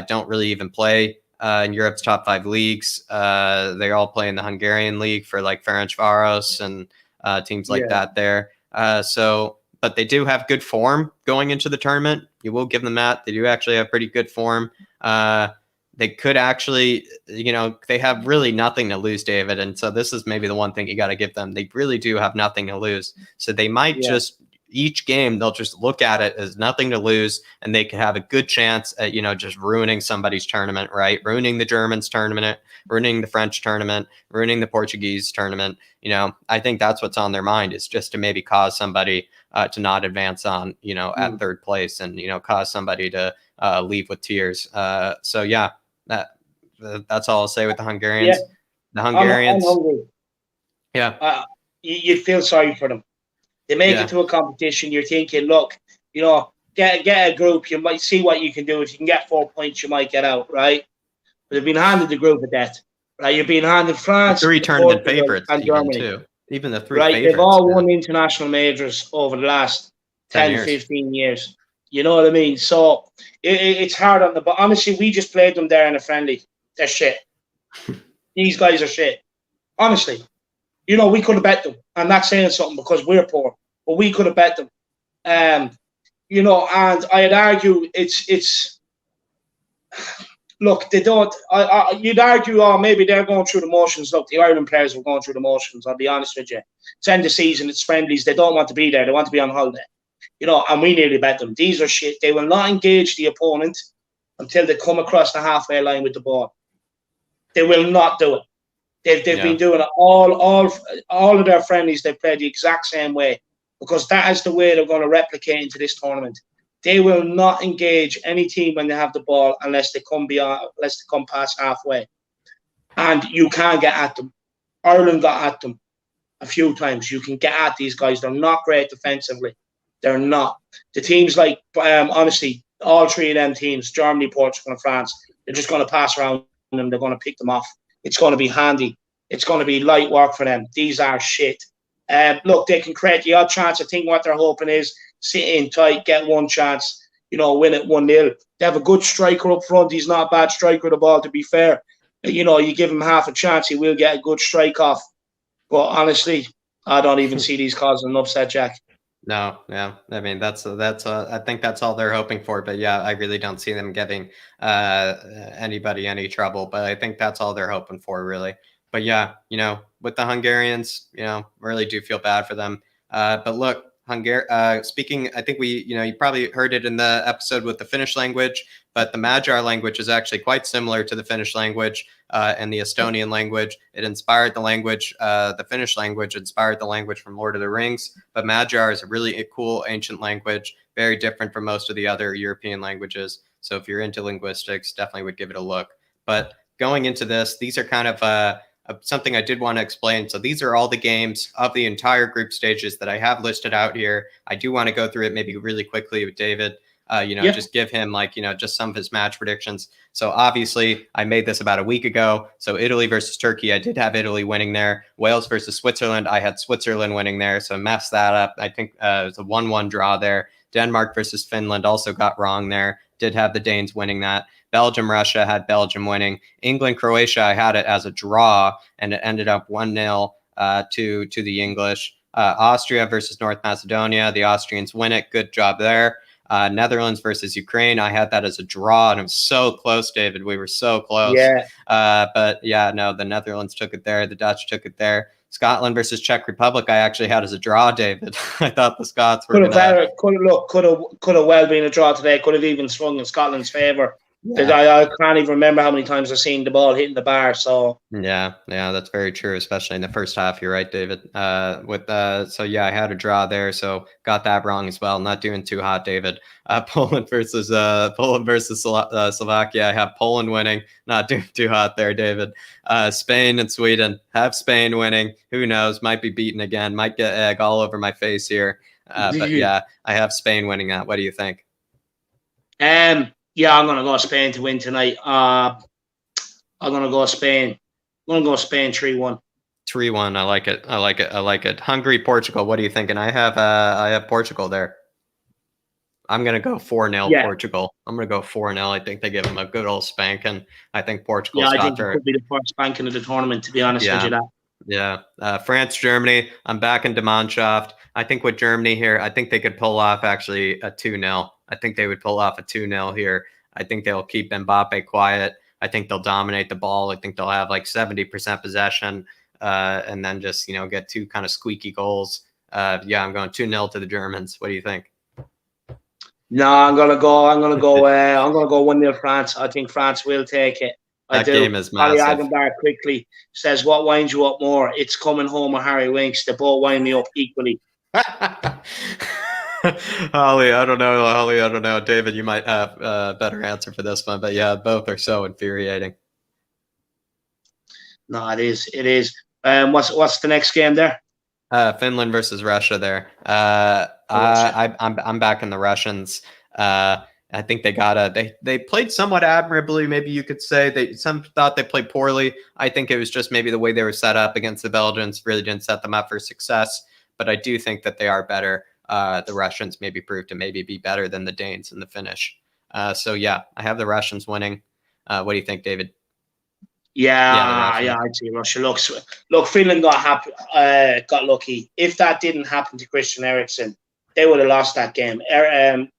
don't really even play in Europe's top 5 leagues. They all play in the Hungarian league for like Ferencváros and teams like that there. But they do have good form going into the tournament. You will give them that. They do actually have pretty good form. They could actually, they have really nothing to lose, David. And so this is maybe the one thing you got to give them. They really do have nothing to lose. So they might just, each game, they'll just look at it as nothing to lose, and they could have a good chance at, just ruining somebody's tournament, right? Ruining the Germans' tournament, ruining the French tournament, ruining the Portuguese tournament. I think that's what's on their mind, is just to maybe cause somebody to not advance on, at third place, and, cause somebody to leave with tears. So yeah, that's all I'll say with the Hungarians. Yeah. The Hungarians. I'm hungry. Yeah. You feel sorry for them. They make it to a competition. You're thinking, look, get a group. You might see what you can do. If you can get 4 points, you might get out, right? But they've been handed the group of death, right? You're being handed France, 3 tournament Portugal, favorites, and even Germany. too. Even the 3 right? favorites. They've all won international majors over the last 10 15 years. You know what I mean? So it's hard on them. But honestly, we just played them there in a friendly. They're shit. These guys are shit. Honestly. We could have bet them. I'm not saying something because we're poor, but we could have bet them. And I'd argue it's look, they don't. You'd argue, maybe they're going through the motions. Look, the Ireland players are going through the motions. I'll be honest with you. It's end of season. It's friendlies. They don't want to be there. They want to be on holiday. And we nearly bet them. These are shit. They will not engage the opponent until they come across the halfway line with the ball. They will not do it. They've been doing it all of their friendlies. They play the exact same way, because that is the way they're going to replicate into this tournament. They will not engage any team when they have the ball unless they come past halfway, and you can't get at them. Ireland got at them a few times. You can get at these guys. They're not great defensively. They're not. The teams like honestly, all 3 of them teams, Germany, Portugal, and France, they're just going to pass around them. They're going to pick them off. It's going to be handy. It's going to be light work for them. These are shit. Look, they can create the odd chance. I think what they're hoping is sit in tight, get one chance, win it 1-0. They have a good striker up front. He's not a bad striker of the ball, to be fair. You give him half a chance, he will get a good strike off. But honestly, I don't even see these causing an upset, Jack. No, yeah. I mean, that's I think that's all they're hoping for. But yeah, I really don't see them giving anybody any trouble. But I think that's all they're hoping for, really. But yeah, with the Hungarians, really do feel bad for them. But look, speaking, I think you probably heard it in the episode with the Finnish language, but the Magyar language is actually quite similar to the Finnish language and the Estonian language. It inspired the language, the Finnish language inspired the language from Lord of the Rings, but Magyar is a really cool ancient language, very different from most of the other European languages. So if you're into linguistics, definitely would give it a look. But going into this, these are kind of something I did want to explain. So these are all the games of the entire group stages that I have listed out here. I do want to go through it maybe really quickly with David, just give him just some of his match predictions. So obviously I made this about a week ago. So Italy versus Turkey, I did have Italy winning there. Wales versus Switzerland, I had Switzerland winning there. So messed that up. I think it was a 1-1 draw there. Denmark versus Finland also got wrong there. Did have the Danes winning that. Belgium, Russia had Belgium winning. England, Croatia, I had it as a draw, and it ended up 1-0 to the English. Austria versus North Macedonia, the Austrians win it. Good job there. Netherlands versus Ukraine, I had that as a draw, and it was so close, David. We were so close. Yeah. But yeah, no, the Netherlands took it there. The Dutch took it there. Scotland versus Czech Republic, I actually had as a draw, David. I thought the Scots were could have well been a draw today. Could have even swung in Scotland's favour. Yeah. I can't even remember how many times I've seen the ball hitting the bar. So yeah, that's very true, especially in the first half. You're right, David. So yeah, I had a draw there, so got that wrong as well. Not doing too hot, David. Poland versus Slovakia. I have Poland winning. Not doing too hot there, David. Spain and Sweden, have Spain winning. Who knows? Might be beaten again. Might get egg all over my face here. But yeah, I have Spain winning that. What do you think? Yeah, I'm gonna go Spain to win tonight. I'm gonna go Spain. I'm gonna go Spain 3-1. 3-1. I like it. I like it. I like it. Hungary, Portugal. What are you thinking? I have Portugal there. I'm gonna go 4-0 Yeah, Portugal. I'm gonna go 4-0. I think they give them a good old spanking. I think yeah. Portugal's I got think it their could be the first banking of the tournament. To be honest with you, yeah. that. Yeah, France, Germany. I'm back in Mannschaft. I think with Germany here, I think they could pull off actually a 2-0. I think they would pull off a 2-0 here. I think they'll keep Mbappe quiet. I think they'll dominate the ball. I think they'll have like 70% possession, and then just get two kind of squeaky goals. Yeah, I'm going 2-0 to the Germans. What do you think? No, I'm gonna go. I'm gonna go. I'm gonna go 1-0 France. I think France will take it. I That do. game is Harry massive. Agenbar quickly says, "What winds you up more? It's coming home with Harry Winks. They both wind me up equally." Holly, I don't know. Holly, I don't know. David, you might have a better answer for this one, but yeah, both are so infuriating. No, it is. It is. What's the next game there? Finland versus Russia. There. Russia. I'm back in the Russians. I think they played somewhat admirably. Maybe you could say some thought they played poorly. I think it was just maybe the way they were set up against the Belgians really didn't set them up for success. But I do think that they are better. The Russians maybe proved to maybe be better than the Danes in the finish. So yeah, I have the Russians winning. What do you think, David? Yeah, I'd say Russia. Look, Finland got lucky. If that didn't happen to Christian Eriksen, they would have lost that game.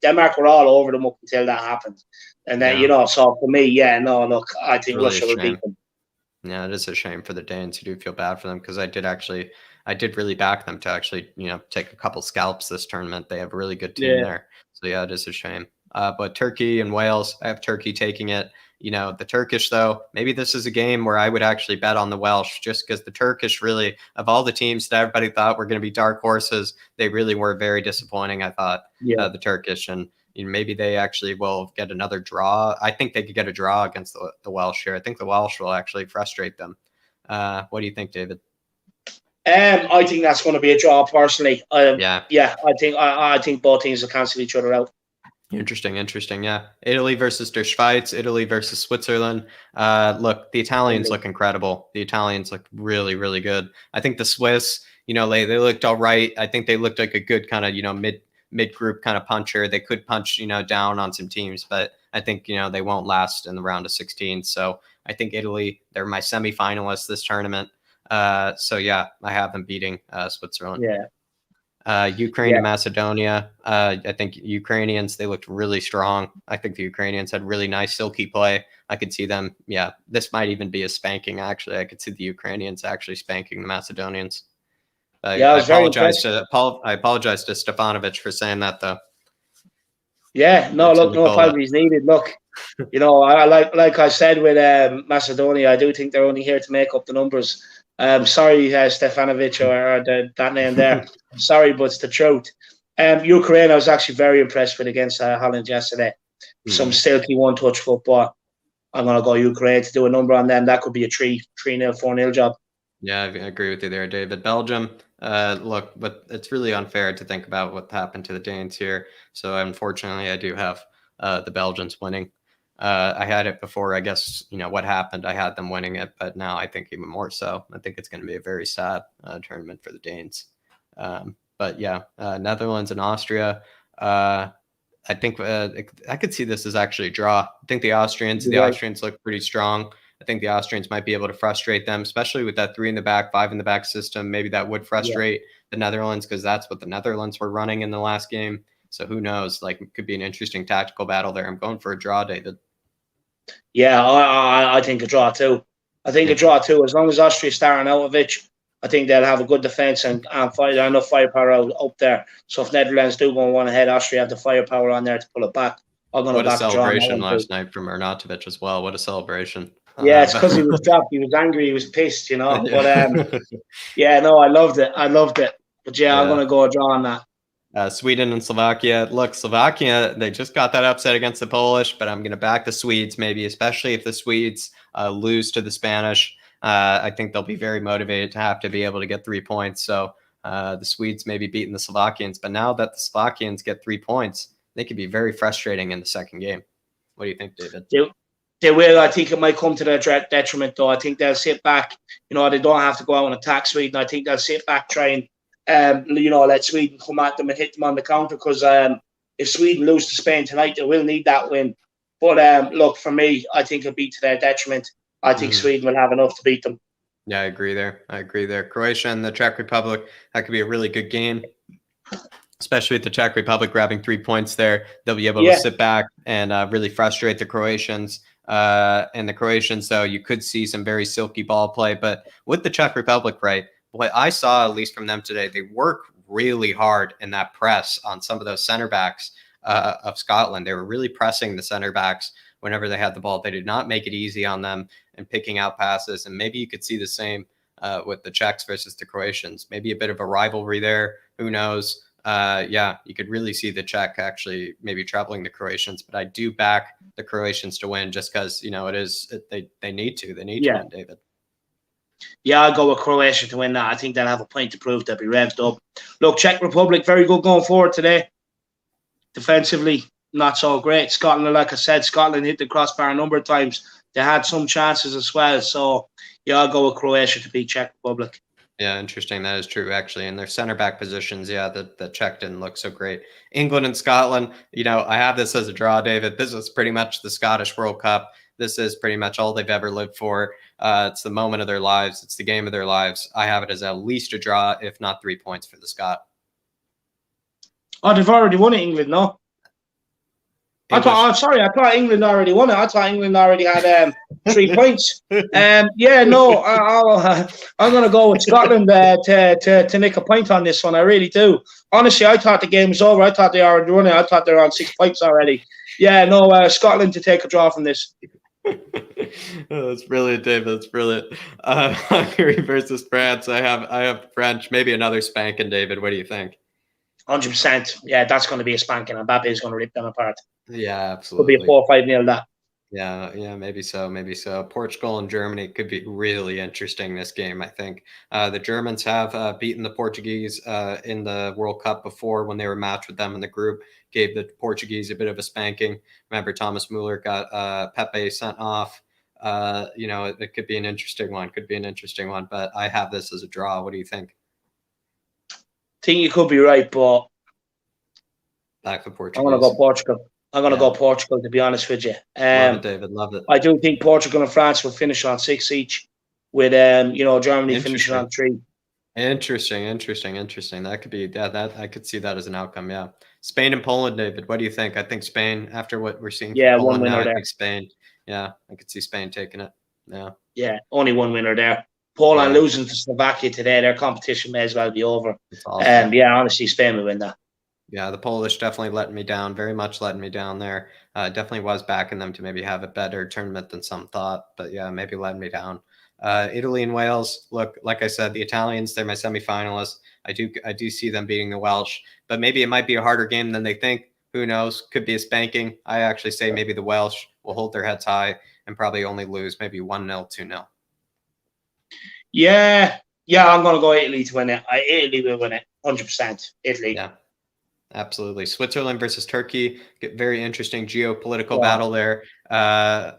Denmark were all over them up until that happened, and then So for me, look, I think really Russia will beat them. Yeah, it is a shame for the Danes. You do feel bad for them because I did really back them to actually take a couple scalps this tournament. They have a really good team there, so yeah, it is a shame. But Turkey and Wales, I have Turkey taking it. The Turkish, though, maybe this is a game where I would actually bet on the Welsh just because the Turkish really, of all the teams that everybody thought were going to be dark horses, they really were very disappointing, I thought, the Turkish. And maybe they actually will get another draw. I think they could get a draw against the Welsh here. I think the Welsh will actually frustrate them. What do you think, David? I think that's going to be a draw, personally. Yeah. I think both teams will cancel each other out. Interesting. Yeah. Italy versus Der Schweiz, Italy versus Switzerland. Look, the Italians look incredible. The Italians look really, really good. I think the Swiss, they looked all right. I think they looked like a good kind of, mid group kind of puncher. They could punch, down on some teams, but I think, they won't last in the round of 16. So I think Italy, they're my semifinalists this tournament. So yeah, I have them beating Switzerland. Yeah. Ukraine and Macedonia. I think Ukrainians, they looked really strong. I think the Ukrainians had really nice silky play. I could see them. Yeah, this might even be a spanking. Actually, I could see the Ukrainians actually spanking the Macedonians. I apologize to Stefanovic for saying that, though. Yeah, no apologies needed. Look, I like I said with Macedonia, I do think they're only here to make up the numbers. Sorry, Stefanovic or that name there. Sorry, but it's the truth. Ukraine, I was actually very impressed with against Holland yesterday. Some silky one-touch football. I'm going to go Ukraine to do a number on them. That could be a 3-0, 4-0 job. Yeah, I agree with you there, David. Belgium, look, but it's really unfair to think about what happened to the Danes here. So unfortunately, I do have the Belgians winning. I had it before, I guess, what happened. I had them winning it, but now I think even more so. I think it's going to be a very sad tournament for the Danes. But yeah, Netherlands and Austria. I think I could see this as actually a draw. I think the Austrians look pretty strong. I think the Austrians might be able to frustrate them, especially with that 3 in the back, 5 in the back system. Maybe that would frustrate the Netherlands because that's what the Netherlands were running in the last game. So who knows? Like, it could be an interesting tactical battle there. I'm going for a draw, David. Yeah, I think a draw too. I think a draw too. As long as Austria starting out of it, I think they'll have a good defence and enough firepower up there. So if Netherlands do go 1 ahead, Austria have the firepower on there to pull it back. I'm going to back a draw. What a celebration last night from Arnautovic as well. What a celebration. Yeah, it's because he was dropped. He was angry. He was pissed, But I loved it. But I'm going to go a draw on that. Sweden and Slovakia. Look, Slovakia, they just got that upset against the Polish, but I'm going to back the Swedes, maybe, especially if the Swedes lose to the Spanish. I think they'll be very motivated to have to be able to get 3 points. So the Swedes may be beating the Slovakians, but now that the Slovakians get 3 points, they could be very frustrating in the second game. What do you think, David? They will. I think it might come to their detriment, though. I think they'll sit back. They don't have to go out and attack Sweden. I think they'll sit back, try and let Sweden come at them and hit them on the counter. Because if Sweden lose to Spain tonight, they will need that win. But look, for me, I think it'll be to their detriment. I think Sweden will have enough to beat them. Yeah, I agree there. Croatia and the Czech Republic, that could be a really good game, especially with the Czech Republic grabbing 3 points there. They'll be able to sit back and really frustrate the Croatians. And the Croatians, though, you could see some very silky ball play. But with the Czech Republic, right, what I saw, at least from them today, they work really hard in that press on some of those center backs of Scotland. They were really pressing the center backs whenever they had the ball. They did not make it easy on them and picking out passes. And maybe you could see the same with the Czechs versus the Croatians. Maybe a bit of a rivalry there. Who knows? You could really see the Czech actually maybe troubling the Croatians, but I do back the Croatians to win just because, they need to win, David. Yeah, I'll go with Croatia to win that. I think they'll have a point to prove. They'll be revved up. Look, Czech Republic, very good going forward today. Defensively, not so great. Scotland, like I said, Scotland hit the crossbar a number of times. They had some chances as well. So, yeah, I'll go with Croatia to beat Czech Republic. Yeah, interesting. That is true, actually. In their center back positions, the Czech didn't look so great. England and Scotland, I have this as a draw, David. This is pretty much the Scottish World Cup. This is pretty much all they've ever lived for. It's the moment of their lives. It's the game of their lives. I have it as at least a draw, if not 3 points for the Scot. Oh, they've already won it, England, no? I thought England already won it. I thought England already had 3 points. I'm going to go with Scotland to nick a point on this one. I really do. Honestly, I thought the game was over. I thought they already won it. I thought they were on 6 points already. Yeah, no, Scotland to take a draw from this. That's brilliant, David. That's brilliant. Hungary versus France. I have French. Maybe another spanking, David. What do you think? 100%. Yeah, that's going to be a spanking. And Mbappe is going to rip them apart. Yeah, absolutely. Could be a 4-5-0 that. Yeah, maybe so. Portugal and Germany could be really interesting this game, I think. The Germans have beaten the Portuguese in the World Cup before when they were matched with them in the group, gave the Portuguese a bit of a spanking. Remember, Thomas Muller got Pepe sent off. It could be an interesting one, but I have this as a draw. What do you think? I think you could be right, but back for Portuguese. I'm going to go Portugal. I'm going to go Portugal, to be honest with you. Love it, David. Love it. I do think Portugal and France will finish on 6 each, with Germany finishing on 3. Interesting. That could be that I could see that as an outcome. Yeah, Spain and Poland, David. What do you think? I think Spain, after what we're seeing, from Poland one winner now, there. I think Spain. Yeah, I could see Spain taking it. Yeah, only one winner there. Poland losing to Slovakia today, their competition may as well be over. Awesome. Honestly, Spain will win that. Yeah, the Polish definitely letting me down, very much letting me down there. Definitely was backing them to maybe have a better tournament than some thought, but yeah, maybe letting me down. Italy and Wales, look, like I said, the Italians, they're my semifinalists. I do see them beating the Welsh, but maybe it might be a harder game than they think. Who knows? Could be a spanking. I actually say maybe the Welsh will hold their heads high and probably only lose maybe 1-0, 2-0. Yeah, I'm going to go Italy to win it. Italy will win it, 100%. Italy. Yeah. Absolutely. Switzerland versus Turkey. Very interesting geopolitical battle there.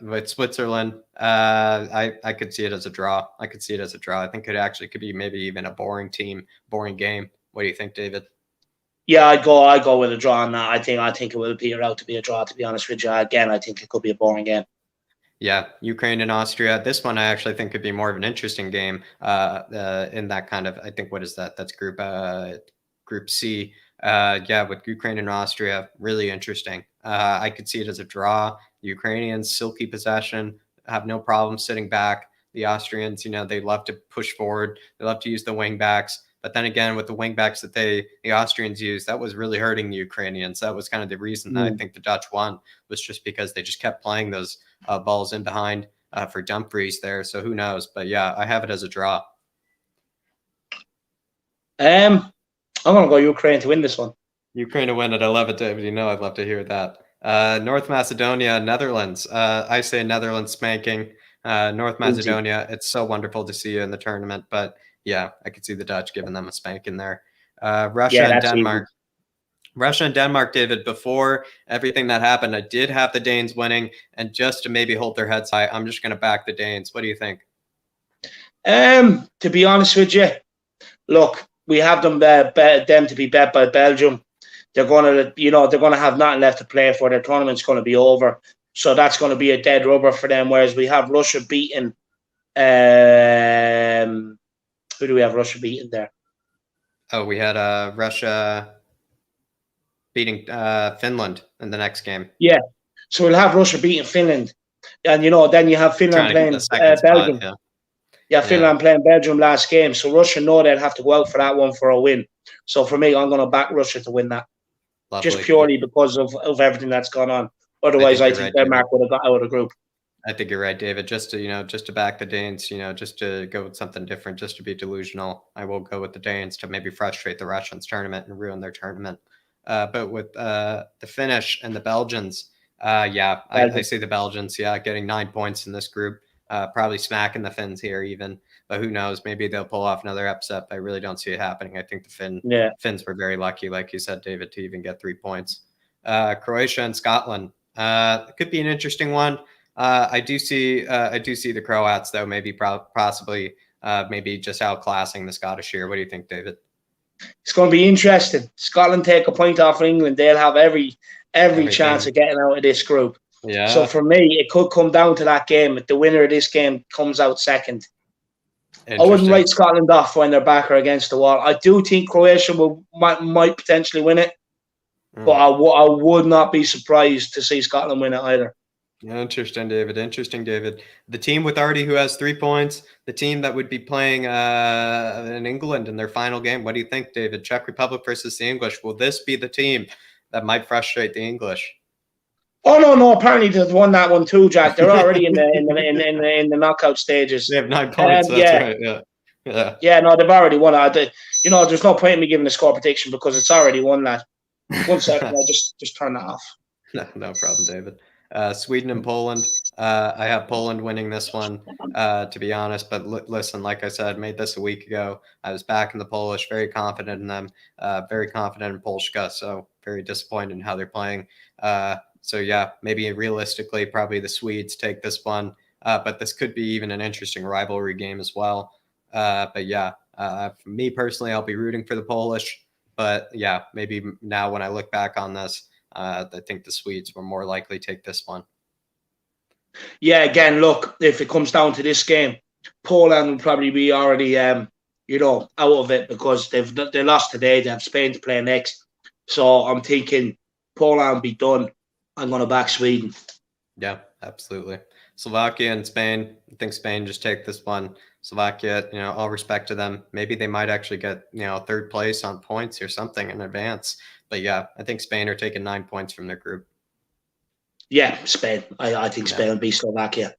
With Switzerland, I could see it as a draw. I think it could be maybe even a boring game. What do you think, David? Yeah, I'd go with a draw on that. I think it will peter out to be a draw, to be honest with you. Again, I think it could be a boring game. Yeah, Ukraine and Austria. This one I actually think could be more of an interesting game. In that kind of, I think, what is that? That's Group C. With Ukraine and Austria, really interesting. I could see it as a draw. The Ukrainians, silky possession, have no problem sitting back. The Austrians, they love to push forward. They love to use the wing backs. But then again, with the wing backs that the Austrians used, that was really hurting the Ukrainians. That was kind of the reason that I think the Dutch won, was just because they just kept playing those balls in behind for Dumfries there. So who knows? But yeah, I have it as a draw. I'm going to go Ukraine to win this one. Ukraine to win it. I love it, David. I'd love to hear that. North Macedonia, Netherlands. I say Netherlands spanking. North Macedonia, it's so wonderful to see you in the tournament. But yeah, I could see the Dutch giving them a spanking there. Russia and Denmark. Russia and Denmark, David, before everything that happened, I did have the Danes winning, and just to maybe hold their heads high, I'm just going to back the Danes. What do you think? To be honest with you, look, we have them to be bet by Belgium. They're going to have nothing left to play for. Their tournament's going to be over, so that's going to be a dead rubber for them. Whereas we have Russia beating. Who do we have Russia beating there? Oh, we had Russia beating Finland in the next game. Yeah, so we'll have Russia beating Finland, and then you have Finland playing Belgium. Spot, yeah, Finland playing Belgium last game, so Russia know they'll have to go out for that one for a win. So for me, I'm going to back Russia to win that. Lovely. Just purely because of everything that's gone on. Otherwise, I think Denmark would have got out of the group. I think you're right, David. Just to back the Danes, just to go with something different, just to be delusional, I will go with the Danes to maybe frustrate the Russians tournament and ruin their tournament. But with the Finnish and the Belgians, I see the Belgians, getting 9 points in this group, probably smacking the Finns here even. But who knows? Maybe they'll pull off another upset. I really don't see it happening. I think the Finns were very lucky, like you said, David, to even get 3 points. Croatia and Scotland. It could be an interesting one. I do see the Croats though, maybe possibly maybe just outclassing the Scottish here. What do you think, David? It's going to be interesting. Scotland take a point off England. They'll have every chance of getting out of this group. Yeah. So for me, it could come down to that game. If the winner of this game comes out second, I wouldn't write Scotland off when they're back or against the wall. I do think Croatia might potentially win it, but I would not be surprised to see Scotland win it either. Interesting, David. The team with Artie who has 3 points, the team that would be playing in England in their final game. What do you think, David? Czech Republic versus the English. Will this be the team that might frustrate the English? Oh no! Apparently they've won that one too, Jack. They're already in the knockout stages. They have 9 points. That's right. Yeah. No, they've already won it. There's no point in me giving a score prediction because it's already won that. 1 second, I'll just turn that off. No problem, David. Sweden and Poland. I have Poland winning this one, to be honest. But listen, like I said, made this a week ago. I was back in the Polish, very confident in them, very confident in Polska. So very disappointed in how they're playing. So yeah, maybe realistically, probably the Swedes take this one. But this could be even an interesting rivalry game as well. But yeah, for me personally, I'll be rooting for the Polish. But yeah, maybe now when I look back on this, I think the Swedes were more likely to take this one. Yeah, again, look, if it comes down to this game, Poland will probably be already, out of it because they lost today. They have Spain to play next. So I'm thinking Poland will be done. I'm going to back Sweden. Yeah, absolutely. Slovakia and Spain. I think Spain just take this one. Slovakia, all respect to them. Maybe they might actually get, third place on points or something in advance. But yeah, I think Spain are taking 9 points from their group. Yeah, Spain. I think Spain will beat Slovakia.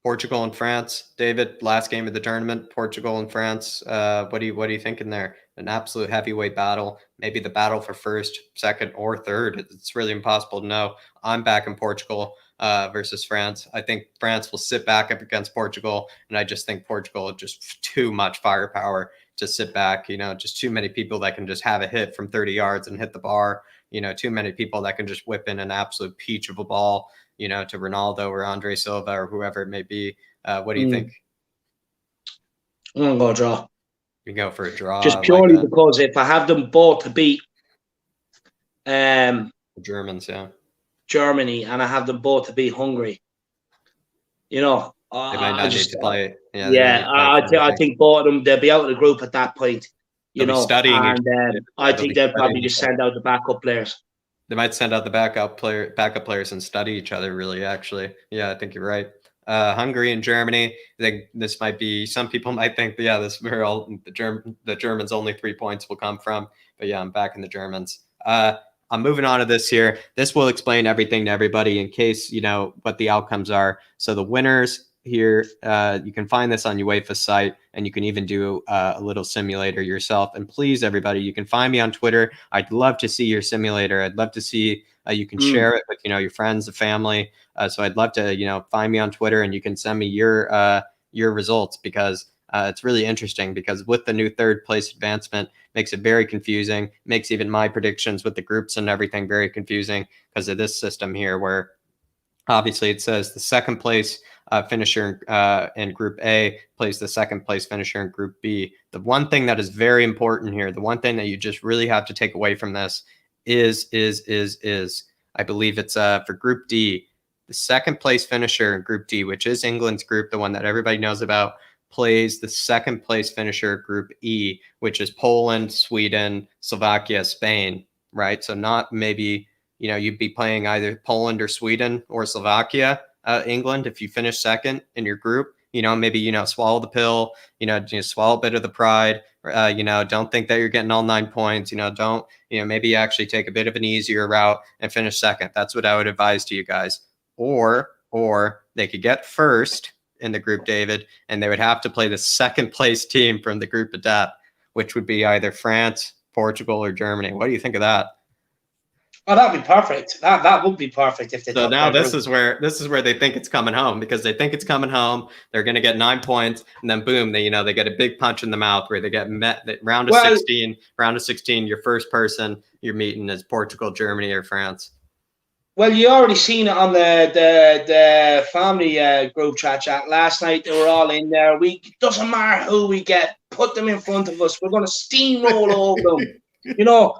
Portugal and France. David, last game of the tournament, Portugal and France. What are you thinking there? An absolute heavyweight battle. Maybe the battle for first, second, or third. It's really impossible to know. I'm back in Portugal versus France. I think France will sit back up against Portugal, and I just think Portugal just too much firepower to sit back. Just too many people that can just have a hit from 30 yards and hit the bar. Too many people that can just whip in an absolute peach of a ball, to Ronaldo or Andre Silva or whoever it may be. What do you think? I'm going to go draw. You go for a draw. Just purely because if I have them both to beat the Germans, Germany, and I have them both to beat Hungary, they might not need to play. I think both of them, they'll be out of the group at that point. Studying, and I think they'll probably just send out the backup players. They might send out the backup players and study each other. Really, actually, I think you're right. Hungary and Germany. I think this might be. Some people might think, this is where all the Germans only 3 points will come from. But yeah, I'm back in the Germans. I'm moving on to this here. This will explain everything to everybody in case what the outcomes are. So the winners here, you can find this on UEFA's site, and you can even do a little simulator yourself. And please, everybody, you can find me on Twitter. I'd love to see your simulator. I'd love to see you can share it with your friends, the family. So I'd love to find me on Twitter, and you can send me your results, because It's really interesting because with the new third place advancement, makes it very confusing, makes even my predictions with the groups and everything very confusing because of this system here where obviously it says the second place finisher in Group A plays the second place finisher in Group B. The one thing that is very important here, the one thing that you just really have to take away from this is I believe it's for Group D, the second place finisher in Group D, which is England's group, the one that everybody knows about, plays the second place finisher Group E, which is Poland, Sweden, Slovakia, Spain, right? So not maybe, you'd be playing either Poland or Sweden or Slovakia, England, if you finish second in your group, maybe, swallow the pill, swallow a bit of the pride, don't think that you're getting all 9 points, don't, maybe actually take a bit of an easier route and finish second. That's what I would advise to you guys. Or they could get first in the group, David, and they would have to play the second place team from the group of death, which would be either France, Portugal, or Germany. What do you think of that? Oh, that'd be perfect. That would be perfect if they. So now this is where they think it's coming home, because they think it's coming home. They're going to get 9 points, and then boom, they get a big punch in the mouth where they get met. Round of 16, your first person you're meeting is Portugal, Germany, or France. Well, you already seen it on the family group chat last night. They were all in there. Doesn't matter who we get, put them in front of us. We're going to steamroll over them.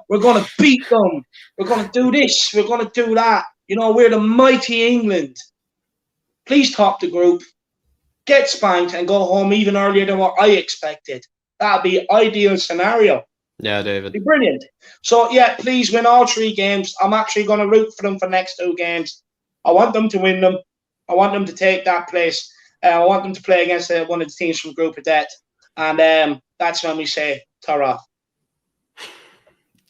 We're going to beat them. We're going to do this. We're going to do that. We're the mighty England. Please top the group, get spanked, and go home even earlier than what I expected. That'd be ideal scenario. Yeah, David. Be brilliant. So, yeah, please win all 3 games. I'm actually going to root for them for the next 2 games. I want them to win them. I want them to take that place. I want them to play against one of the teams from Group of Death. And that's when we say, ta-ra.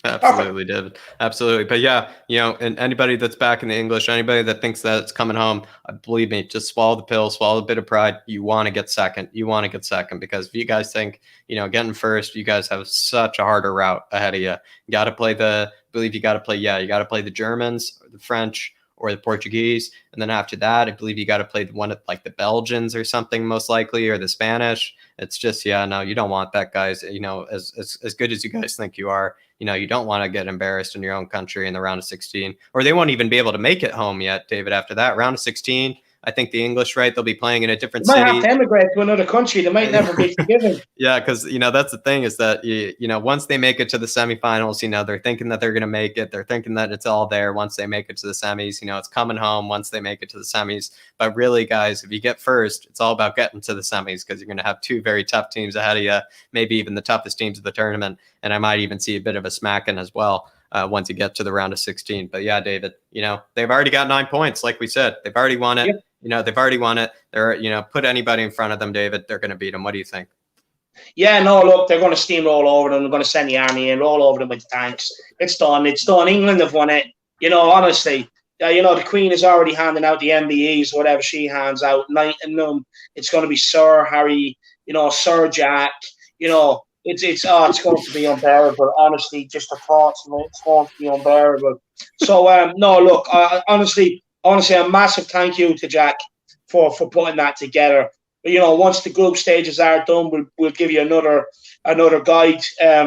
Absolutely, David. Absolutely. But yeah, and anybody that's back in the English, anybody that thinks that it's coming home, believe me, just swallow the pill, swallow a bit of pride. You want to get second. Because if you guys think, getting first, you guys have such a harder route ahead of you. You got to play you got to play the Germans, or the French, or the Portuguese. And then after that, I believe you got to play one of like the Belgians or something, most likely, or the Spanish. It's just, no, you don't want that, guys. As good as you guys think you are, you don't want to get embarrassed in your own country in the round of 16, or they won't even be able to make it home yet, David, after that. Round of 16, I think the English, right, they'll be playing in a different city. They might have to emigrate to another country. They might never be forgiven. Yeah, because, that's the thing is that, once they make it to the semifinals, they're thinking that they're going to make it. They're thinking that it's all there once they make it to the semis. It's coming home once they make it to the semis. But really, guys, if you get first, it's all about getting to the semis, because you're going to have 2 very tough teams ahead of you, maybe even the toughest teams of the tournament. And I might even see a bit of a smacking as well once you get to the round of 16. But yeah, David, they've already got 9 points. Like we said, they've already won it. Yep. They've already won it. They're, put anybody in front of them, David, they're going to beat them. What do you think? Yeah, no, look, they're going to steamroll over them. They're going to send the army in, roll over them with tanks. It's done. England have won it. Honestly, the Queen is already handing out the MBEs, whatever she hands out, knighting them. It's going to be Sir Harry, Sir Jack. It's going to be unbearable. Honestly, just the thoughts of it's going to be unbearable. So, no, look, honestly, a massive thank you to Jack for putting that together. But, once the group stages are done, we'll give you another guide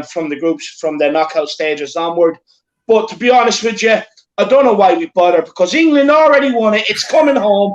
from the groups, from the knockout stages onward. But to be honest with you, I don't know why we bother, because England already won it. It's coming home,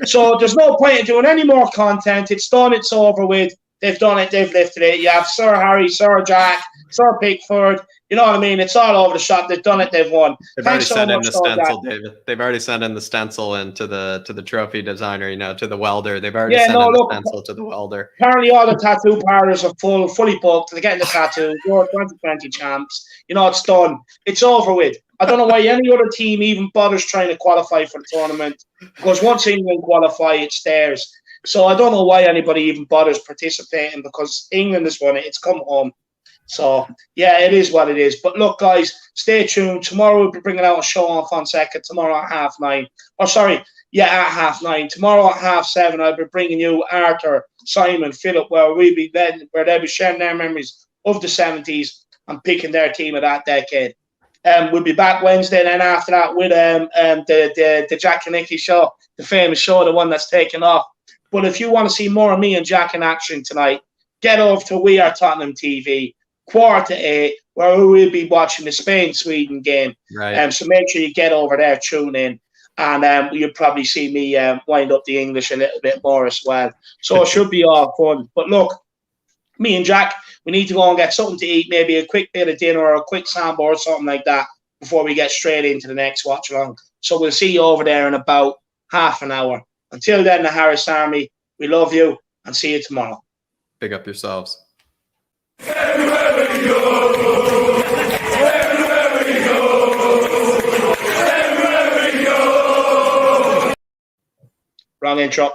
so there's no point in doing any more content. It's done. It's over with. They've done it. They've lifted it. You have Sir Harry, Sir Jack, Sir Pickford. You know what I mean? It's all over the shop. They've done it. They've won. They've already sent in the stencil, David. They've already sent in the stencil into the trophy designer, to the welder. They've already sent in the stencil to the welder. Apparently, all the tattoo parlors are fully booked. They're getting the tattoos. You're 2020 champs. It's done. It's over with. I don't know why any other team even bothers trying to qualify for the tournament, because once England qualify, it's theirs. So I don't know why anybody even bothers participating, because England has won it. It's come home. So, yeah, it is what it is. But look, guys, stay tuned. Tomorrow we'll be bringing out a show on Fonseca. Tomorrow at 9:30. At 9:30. Tomorrow at 7:30, I'll be bringing you Arthur, Simon, Philip, where they'll be sharing their memories of the 70s and picking their team of that decade. We'll be back Wednesday, then after that with the Jack Kanicki show, the famous show, the one that's taken off. But if you want to see more of me and Jack in action tonight, get over to We Are Tottenham TV, 7:15, where we will be watching the Spain-Sweden game. Right. So make sure you get over there, tune in, and you'll probably see me wind up the English a little bit more as well. So it should be all fun. But look, me and Jack, we need to go and get something to eat, maybe a quick bit of dinner or a quick samba or something like that before we get straight into the next watch along. So we'll see you over there in about half an hour. Until then, the Harris Army, we love you and see you tomorrow. Big up yourselves. Wrong intro.